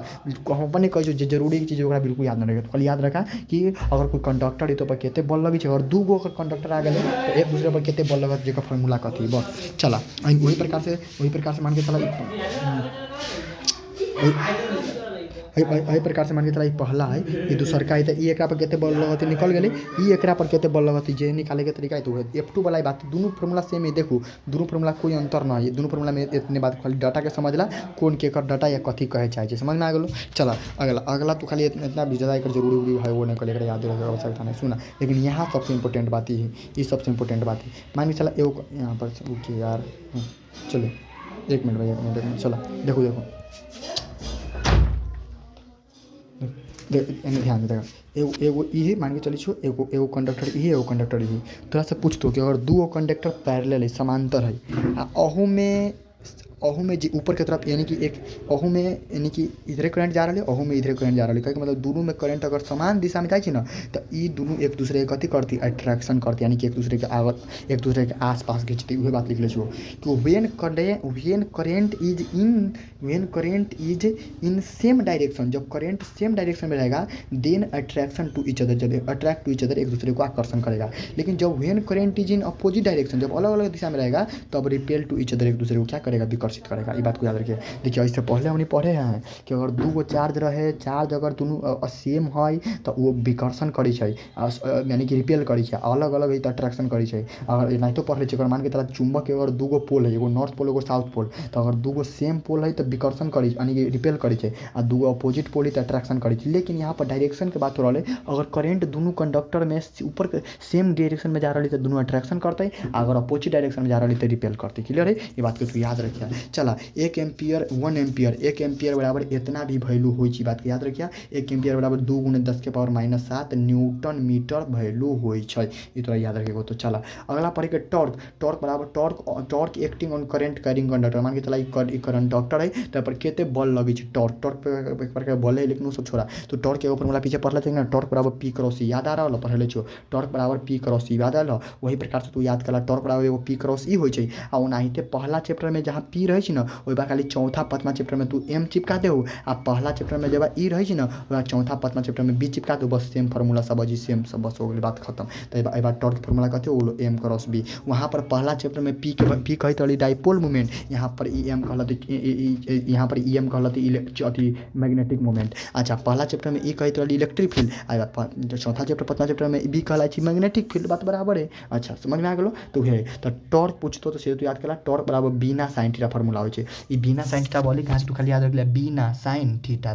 अपने कहे जो जरूरी चीज़ ओकरा बिल्कुल याद नहीं रखे। तो याद रखा कि अगर कोई कंडक्टर है तो पर केते बल लगे छै, और दूगो अगर कंडक्टर आ गए तो एक दूसरे पर केते बल लगत जेकर फार्मूला कथी बस। चला वही प्रकार से मान के चला एहि प्रकार से मान के चला पहला है ये दूसर का है तो एकरा पर केते बल लगती निकल गए एकरा पर केते बल लगती जे निकाले के तरीका है तो F2 वाला बात दोनों फॉर्मूला सेम है। देखो दोनों फॉर्मूला कोई अंतर ना है दोनों फॉर्मूला में इतने बात खाली डाटा के समझला कौन के कर डाटा या कथी कहे चाहे समझ में आ गलो। चला अगला अगला तो खाली इतना भी ज़्यादा जरूरी है वो नहीं कल याद रखे आवश्यकता नहीं सुना लेकिन यहाँ सबसे इंपॉर्टेंट बात ही है ये सबसे इंपॉर्टेंट बात है मान के चला एगो यहाँ पर ओके यार चलो 1 मिनट भाई 1 मिनट चलो देखो देखो ध्यान देगा एगो एगो इहे मान के चली छो एगो एगो कंडक्टर इहे एगो कंडक्टर इहे तोरा से पूछतो कि अगर दूगो कंडक्टर पैरेलल है समांतर है आ अहू में जी ऊपर की तरफ यानी कि एक अहू में यानी कि इधरे करंट जा रहा है अहू में इधरे करंट जा रहा है कहे मतलब दोनों में करंट अगर समान दिशा में जाए ना तो ये दोनों एक दूसरे के कथी करती अट्रैक्शन करती यानी कि एक दूसरे के आसपास खींचती वही बात लिख ले कि when current is in same direction जब करेंट सेम डायरेक्शन में रहेगा then attraction to each other जब अट्रैक्ट टू ईच अदर एक दूसरे को आकर्षण करेगा। लेकिन जब when current is in opposite direction जब अलग अलग दिशा में रहेगा तब रिपेल टू ईच अदर एक दूसरे को क्या करेगा विकर्षित करेगा। ये बात को याद रखिए। देखिए इससे पहले हमने पढ़े हैं कि अगर दूगो चार्ज रहे चार्ज अगर दोनों सेम है तो वो विकर्षण करी है यानी कि रिपेल करी है अलग अलग तो अट्रैक्शन करी है। अगर नहीं तो पढ़ लीजिए अगर मान के तरह चुंबक के अगर दूगो पोल है एगो नॉर्थ पोल एगो साउथ पोल तो अगर दूगो सेम पोल है तो विकर्षण करी यानी कि रिपेल करी है और दूगो अपोजिट पोल है तो अट्रैक्शन करी। लेकिन यहाँ पर डायरेक्शन के बात हो रहा है अगर करंट दोनों कंडक्टर में ऊपर सेम डायरेक्शन में जा रही है तो दोनों अट्रैक्शन करते हैं अगर अपोजिट डायरेक्शन में जा रही है तो रिपेल करते। क्लियर है ये बात को तू याद रखिए। चला 1 एम्पियर 1 एम्पियर 1 एम्पियर बराबर इतना भी वैल्यू हो बात को याद रखिए। 1 एम्पियर बराबर 2 × 10⁻⁷ न्यूटन मीटर वैल्यू हो ये तो याद रखेगा। तो चला अगला पढ़े के टॉर्क बराबर torque acting on current carrying conductor मान के चला कंडक्टर है तो पर केते बल लगे टॉर्क पे बल है लेकिन वो सब छोड़ा तो टॉर्क के ऊपर पीछे पढ़ लेते हैं टॉर्क बराबर P × E याद आ रहा पढ़ ले टॉर्क बराबर P × E याद आ रहा वही प्रकार से तू याद कला टॉर्क बराबर एगो P × E हो आ ओनाहिते पहला चैप्टर में जहाँ P रहे ना वही बार खाली चौथा पाँचवा चैप्टर में तू M चिपका दे आ पहला चैप्टर में जब E रहे ना वही चौथा पाँचवा चैप्टर में B चिपका दो बस सेम फार्मूला सब जी सेम सब बस हो गई बात खत्म। तो एक बार टॉर्क के फार्मूला कहते हो M × B वहाँ पर पहला चैप्टर में P कहते रही डाइपोल मूवमेंट यहाँ पर EM कहते यहाँ पर EM कहते अथी मैग्नेटिक मूवमेंट। अच्छा पहला चैप्टर में E कहते रही इलेक्ट्रिक फील्ड चौथा चैप्टर पाँचवा चैप्टर में B कहला मैग्नेटिक फील्ड बात बराबर है। अच्छा समझ में आ गलो तो है तो टॉर्क पूछतो तो सीधे तू याद कला टॉर्क बराबर बिना साइन थीटा फार्मूला हो बिना साइन थीटा बोली कहाँ से तू खाली याद रख लिया बिना साइन थीटा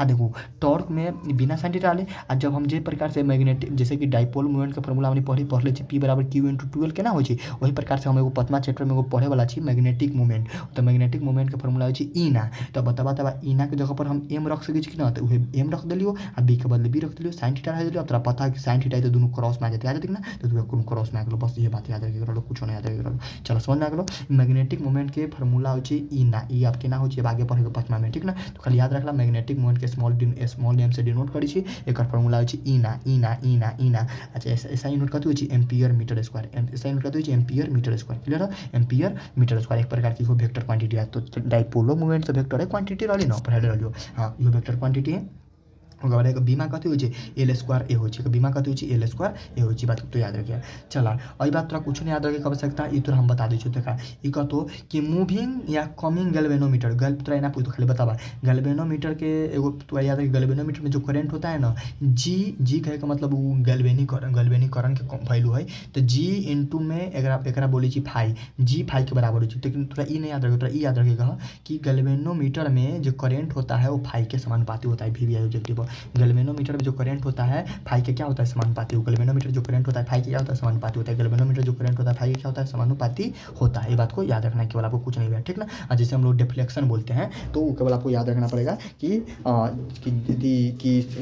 आ देखो टॉर्क में बिना साइन थीटा आले आ जब हम जे प्रकार से मैग्नेटिक जैसे कि डाइपोल मूवमेंट के फार्मूला हमने पढ़ ले P बराबर Q × 12 केना हो वही प्रकार से हम एगो पाँचवा चैप्टर में एगो पढ़े वाला छी मैग्नेटिक मूवमेंट तो मैग्नेटिक मूवमेंट के फार्मूला हो ईना तो बतावा ईना के जगह पर हम M रख सके कि ना तो M रख दिलियो आ B के बदले B रख दिलियो साइन थीटा रख दिलियो अब तोरा पता है कि साइन थीटा तो दोनों क्रॉस में आ जाते याद ना तो तू कोनो क्रॉस में आ गलो बस ये बात याद रखिए कुछ नहीं याद रखिए। चलो समझ में आ गलो मैग्नेटिक मूवमेंट के फार्मूला हो ईना ई आपके ना हो आगे पढ़े पाँचवा में ठीक ना तो खाली याद रखला मैग्नेटिक मूवमेंट के स्मॉल नेम से डिनोट करी एक फार्मूला हो ईना। अच्छा ऐसा यूनिट कथी हो एम्पियर मीटर स्क्वायर ऐसा यूनिट कथी हो एम्पियर मीटर स्क्वायर। क्लियर है एम्पियर मीटर स्क्वायर एक प्रकार की हो वेक्टर क्वांटिटी है तो डाइपोलो मूवमेंट से वेक्टर है क्वांटिटी रही ना पढ़े रही हाँ ये वेक्टर क्वांटिटी है ओकर बीमा कथी हो L² ए हो बीमा कथी हो L² ए हो बात तो याद रखिए। चला अभी बात तोरा कुछ नहीं याद रखे आवश्यकता ये तोरा हम बता दी देखा ये कहतो कि मूविंग या कमिंग गैल्वेनोमीटर तोरा ना पूछ खाली बतावा गैल्वेनोमीटर के एगो तोरा याद रखिए गैल्वेनोमीटर में जो करंट होता है ना जी कहे का मतलब वो गैल्वेनीकरण के वैल्यू है तो G × में एकरा बोली फाई G फाई के बराबर हो लेकिन तोरा ई नहीं याद रखे तोरा ई याद रखेगा कि गैल्वेनोमीटर में जो करंट होता है वो फाई के समानुपाती होता है VV ऑब्जेक्टिव गैल्वेनोमीटर में जो करंट होता है फाई के क्या होता है समानुपाती गैल्वेनोमीटर जो करंट होता है फाई के क्या होता है समानुपाती होता है गैल्वेनोमीटर जो करंट होता है फाई के क्या होता है समानुपाती होता है। ये बात को याद रखना केवल आपको कुछ नहीं है ठीक ना। जैसे हम लोग डिफ्लेक्शन बोलते हैं तो केवल आपको याद रखना पड़ेगा कि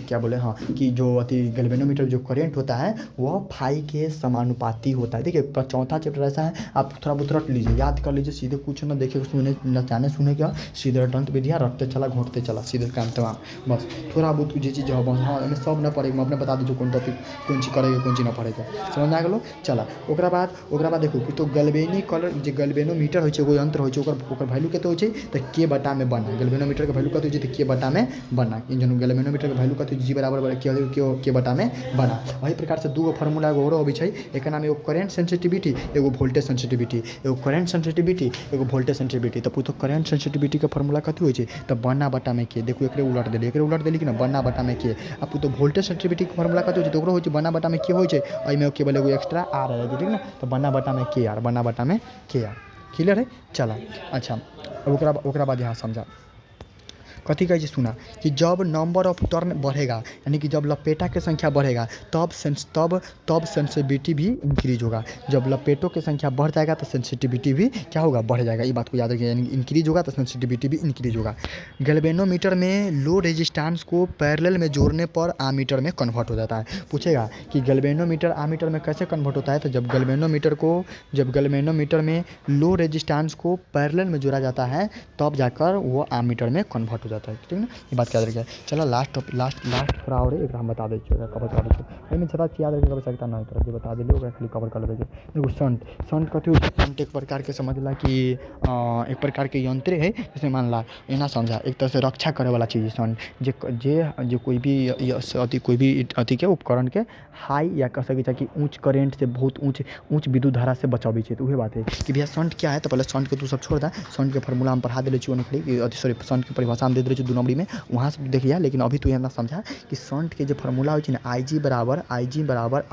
क्या बोले हाँ कि जो अति गैल्वेनोमीटर जो करंट होता है वह फाई के समानुपाती होता है। देखिए चौथा चैप्टर ऐसा है आप थोड़ा बहुत रट लीजिए याद कर लीजिए सीधे कुछ ना देखे सुने न जाने सुने क्या सीधे रटंत विधियाँ रटते चला घोटते चला सीधे काम तमाम बस थोड़ा बहुत तू जे चीज़ हाँ एमे सब ना पढ़े, मैं अपने बता दीजिए कौन टॉपिक कौन चीज करेगा कौन चीज ना पढ़ेगा, समझ में आ गेलो। चला ओकरा बाद देखो कि तो गैल्वेनिक कलर जे गैल्वेनोमीटर होइ छै एगो यंत्र होइ छै, ओकर वैल्यू कते होइ छै तऽ के बटा में बना। गैल्वेनोमीटर के वैल्यू कते होइ छै तऽ के बटा में बना। इन गैल्वेनोमीटर के वैल्यू कते जी बराबर के बटा में बना। वही प्रकार से दूगो फार्मूला एगो औरो अबै छै, एकर नाम एगो करेंट सेंसिटिविटी एगो वोल्टेज सेंसिटिविटी। एगो करेंट सेंसिटिविटी एगो वोल्टेज सेंसिटिविटी। तो पूछो करेंट सेंसिटिविटी के फार्मूला कथी होइ छै तऽ बन्ना बटा में के। देखो एकरे उलट देली कि ना बन्ना बटा में के। अब तो वोल्टेज सेंसिटिविटी के फार्मूला कथी होइ छै तऽ ओकरो होइ छै बन्ना बटा में के होइ छै, एहिमे केवल एगो एक्स्ट्रा आर है ठीक ना, तो बन्ना बटा में के आर, बन्ना बटा में के आर। क्लियर है। चला अच्छा अब ओकरा बाद यहाँ समझा कथी कहै छै सुना कि जब नंबर ऑफ टर्न बढ़ेगा यानी कि जब लपेटा की संख्या बढ़ेगा तब सेंसिटिविटी भी इंक्रीज होगा। जब लपेटों की संख्या बढ़ जाएगा तो सेंसिटिविटी भी क्या होगा बढ़ जाएगा। ये बात को याद रखिए, यानी इंक्रीज होगा तो सेंसिटिविटी भी इंक्रीज होगा। गैल्वेनोमीटर में लो रेजिस्टेंस को पैरेलल में जोड़ने पर आमीटर में कन्वर्ट हो जाता है। पूछेगा कि गैल्वेनोमीटर आमीटर में कैसे कन्वर्ट होता है, तो जब गैल्वेनोमीटर में लो रेजिस्टेंस को पैरेलल में जोड़ा जाता है तब जाकर वो आमीटर में कन्वर्ट हो जाता है ठीक ना। ये बात याद रखिए। चलो लास्ट थोड़ा और एक हम बता देते कवर कर देते एहिमे ज़्यादा याद रखे आवश्यकता नहीं तरह जो बता दिले ओकरा खाली कवर कर लेते। देखो संट कथी होइ छै, संट एक प्रकार के समझला कि एक प्रकार के यंत्र है जिसमें मानला एना समझा एक तरह से रक्षा करे वाला चीज़ संट जे कोई भी अथी के उपकरण के हाई या कह सकै छै कि ऊँच करेंट से बहुत ऊँच विद्युत धारा से बचाबै छै। तो वही बात है कि भैया संट क्या है, तो पहले संट के तू सब छोड़ दा, संट के फार्मूला हम पढ़ा देले छी सॉरी संट के परिभाषा हम दे दे 2 नंबरी में वहाँ से देखिए। लेकिन अभी तू यहाँ समझा कि संट के जो फार्मूला हो ना IG बराबर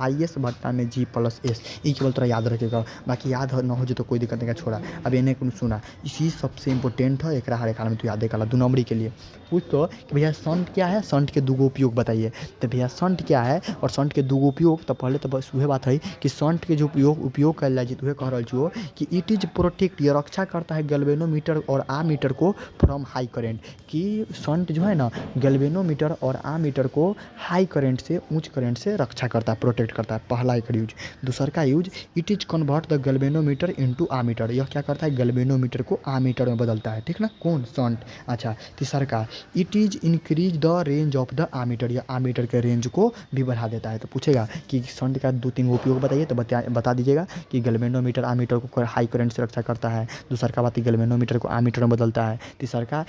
IS बट्टा में G प्लस S, ये केवल तोरा याद रखेगा, बाकी याद ना हो जो तो कोई दिक्कत नहीं, छोड़ा। अब इन्हें सुना इसी सबसे इंपॉर्टेंट है, एक हर एक में तू याद देगा 2 नंबरी के लिए। पूछ तो कि भैया संट क्या है, संट के दूगो उपयोग बताइए। तो भैया संट क्या है और संट के दूगो उपयोग, तो पहले तो बस वही बात है कि संट के जो उपयोग कर जाए तो कह रहा छो कि इट इज प्रोटेक्ट, ये रक्षा करता है गैल्वेनोमीटर और आमीटर को फ्रॉम हाई करेंट। कि संट जो है ना गैल्वेनोमीटर और आमीटर को हाई करंट से ऊंच करंट से रक्षा करता है, प्रोटेक्ट करता है। पहला एक यूज। दूसर का use it is convert the galvanometer into ammeter, यह क्या करता है गैल्वेनोमीटर को आमीटर में बदलता है ठीक ना, कौन संट। अच्छा तीसर का it is increase the range of the ammeter, या आमीटर के रेंज को भी बढ़ा देता है। तो पूछेगा कि संट का 2-3 उपयोग बताइए, तो बता दीजिएगा कि गैल्वेनोमीटर आमीटर को हाई करंट से रक्षा करता है। दूसर का बात गैल्वेनोमीटर को आमीटर में बदलता है। तीसर का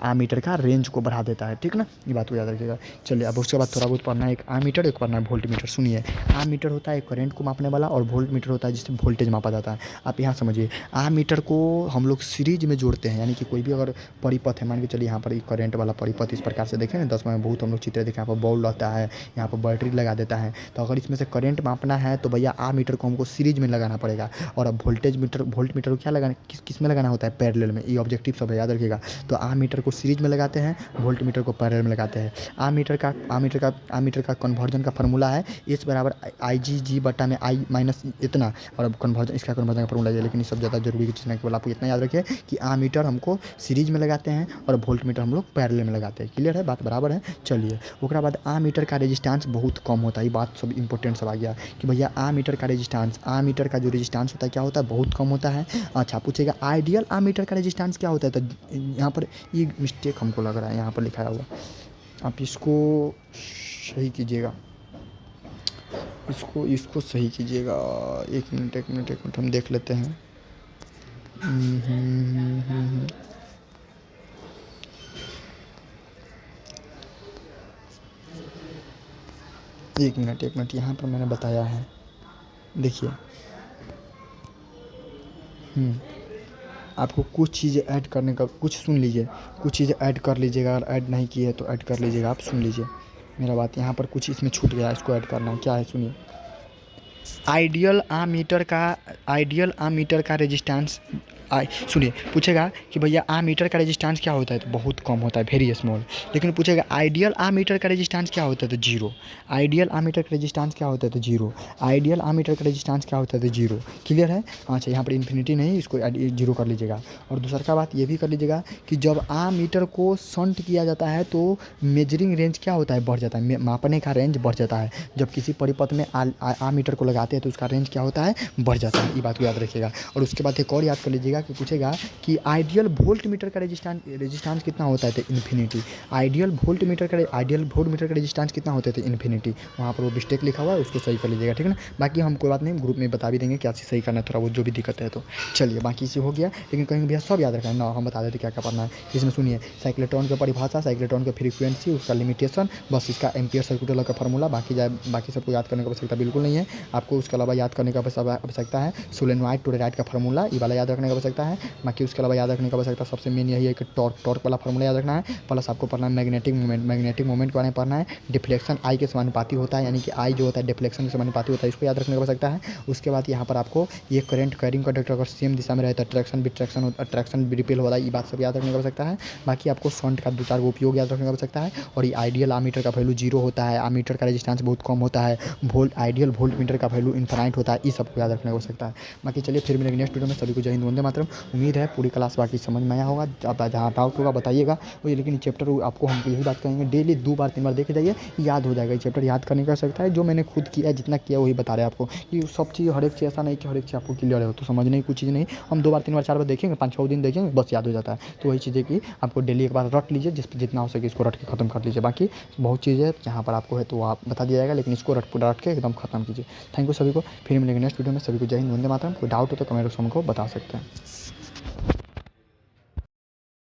आमीटर का रेंज को बढ़ा देता है ठीक ना, ये बात को याद रखिएगा। चलिए अब उसके बाद थोड़ा बहुत पढ़ना है, एक आमीटर एक पढ़ना है वोल्टमीटर। सुनिए आमीटर होता है करंट को मापने वाला और वोल्टमीटर होता है जिससे वोल्टेज मापा जाता है। आप यहाँ समझिए आमीटर को हम लोग सीरीज में जोड़ते हैं, यानी कि कोई भी अगर परिपथ है, मान के चलिए यहाँ पर करंट वाला परिपथ इस प्रकार से देखें ना, 10 में बहुत हम लोग चित्र देखें, यहाँ पर बॉल रहता है, यहाँ पर बैटरी लगा देता है। तो अगर इसमें से करंट मापना है तो भैया आमीटर को हमको सीरीज में लगाना पड़ेगा। और अब वोल्ट मीटर को क्या लगाना, किस में लगाना होता है, पैरेलल में। ये ऑब्जेक्टिव सब है, याद रखिएगा। तो आमीटर को सीरीज में लगाते हैं, वोल्ट मीटर को पैरेलल में लगाते हैं। आमीटर का कन्वर्जन का फार्मूला है S बराबर IG बटा में I माइनस इतना, और अब कन्वर्जन इसका कन्वर्जन का फार्मूला है। लेकिन ये सब ज़्यादा जरूरी की चीज़ नहीं, केवल आपको इतना याद रखिए कि आमीटर हमको सीरीज में लगाते हैं और वोल्ट मीटर हम लोग पैरेलल में लगाते हैं। क्लियर है, बात बराबर है। चलिए उसके बाद आमीटर का रेजिस्टेंस बहुत कम होता है, ये बात सब इंपॉर्टेंट सब आ गया कि भैया आमीटर का रेजिस्टेंस, आमीटर का जो रेजिस्टेंस होता है क्या होता है, बहुत कम होता है। अच्छा पूछेगा आइडियल आमीटर का रेजिस्टेंस क्या होता है, तो यहाँ पर ये मिस्टेक हमको लग रहा है, यहाँ पर लिखा हुआ, आप इसको सही कीजिएगा, इसको सही कीजिएगा। एक मिनट हम देख लेते हैं। एक मिनट यहाँ पर मैंने बताया है, देखिए आपको कुछ चीज़ें ऐड करने का, कुछ सुन लीजिए, कुछ चीज़ें ऐड कर लीजिएगा, अगर ऐड नहीं की है तो ऐड कर लीजिएगा। आप सुन लीजिए मेरा बात, यहाँ पर कुछ इसमें छूट गया, इसको ऐड करना है। क्या है सुनिए, आइडियल आमीटर का रेजिस्टेंस सुनिए। पूछेगा कि भैया आमीटर का रेजिस्टेंस क्या होता है, तो बहुत कम होता है, वेरी स्मॉल। लेकिन पूछेगा आइडियल आमीटर का रेजिस्टेंस क्या होता है, तो जीरो। आइडियल आमीटर का रेजिस्टेंस क्या होता है, तो जीरो। आइडियल आमीटर का रेजिस्टेंस क्या होता है, तो जीरो। क्लियर है। अच्छा यहाँ पर इन्फिनिटी नहीं, इसको जीरो कर लीजिएगा। और दूसरा का बात ये भी कर लीजिएगा कि जब आमीटर को शंट किया जाता है तो मेजरिंग रेंज क्या होता है, बढ़ जाता है, मापने का रेंज बढ़ जाता है। जब किसी परिपथ में आमीटर को लगाते हैं तो उसका रेंज क्या होता है, बढ़ जाता है। ये बात को याद रखिएगा। और उसके बाद एक और याद कर लीजिएगा बोलेगा कि पूछेगा कि आइडियल वोल्ट मीटर का रेजिस्टेंस कितना होता है, तो इन्फिनिटी। आइडियल वोल्ट मीटर का रेजिस्टेंस कितना होते थे, इन्फिनिटी। वहाँ पर वो मिस्टेक लिखा हुआ है, उसको सही कर लीजिएगा, ठीक है ना। बाकी हम कोई बात नहीं, ग्रुप में बता भी देंगे क्या चीज़ सही करना है, थोड़ा वो जो भी दिक्कत है। तो चलिए बाकी से हो गया, लेकिन कहीं भैया सब याद रखना है ना, हम बता देते क्या क्या पढ़ना है। इसमें सुनिए, साइक्लोट्रॉन की परिभाषा, साइक्लोट्रॉन की फ्रीक्वेंसी, उसका लिमिटेशन, बस इसका एम्पीयर सर्किट लॉ का फार्मूला, बाकी सबको याद करने की आवश्यकता बिल्कुल नहीं है आपको। उसके अलावा याद करने की आवश्यकता है सोलेनॉइड टोरॉइड का फार्मूला, ये वाला याद रखने की आवश्यकता है। बाकी उसके अलावा याद रखने की आवश्यकता सबसे मेन यही है कि टॉर्क वाला फार्मूला याद रखना है। प्लस आपको पढ़ना है मैग्नेटिक मोमेंट के बारे में पढ़ना है। डिफ्लेक्शन आई के समानुपाती होता है, यानी कि आई जो होता है डिफ्लेक्शन के समानुपाती होता है, इसको याद रखने की आवश्यकता है। उसके बाद यहाँ पर आपको ये करंट कैरिंग कंडक्टर अगर सेम दिशा में रहे तो अट्रैक्शन रिपेल होता है, ये बात सब याद रखने की आवश्यकता है। बाकी आपको शंट का 2-4 उपयोग याद रखने की आवश्यकता है। और ये आइडियल आमीटर का वैल्यू 0 होता है, आमीटर का रेजिस्टेंस बहुत कम होता है, आइडियल वोल्ट मीटर का वैल्यू इनफाइनाइट होता है, ये सबको याद रखने की आवश्यकता है। बाकी चलिए फिर मिलेंगे नेक्स्ट वीडियो में। सभी को जय हिंद, वंदे मातरम। उम्मीद है पूरी क्लास बाकी समझ में आया होगा। अब जहाँ डाउट होगा बताइएगा। वही लेकिन चैप्टर आपको हम यही बात करेंगे, डेली 2 बार 3 बार देखे जाइए, याद हो जाएगा। ये चैप्टर याद करने की आवश्यकता है, जो मैंने खुद किया जितना किया वही बता रहे हैं आपको। कि सब चीज़ हर एक चीज़ ऐसा नहीं कि हर एक चीज़ आपको क्लियर हो, तो समझने की कुछ चीज़ नहीं। हम 2 बार 3 बार 4 बार देखेंगे, 5-6 दिन देखेंगे, बस याद हो जाता है। तो वही चीज़ें कि आपको डेली एक बार रट लीजिए, जितना हो सके इसको रट के ख़त्म कर लीजिए। बाकी बहुत चीज़ें यहाँ पर आपको है तो आप बता दिया जाएगा, लेकिन इसको रट के एकदम ख़त्म कीजिए। थैंक यू सभी को, फिर मिलेंगे नेक्स्ट वीडियो में। सभी को जय हिंद, वंदे मातरम। कोई डाउट हो तो कमेंट बॉक्स में हमको बता सकते हैं।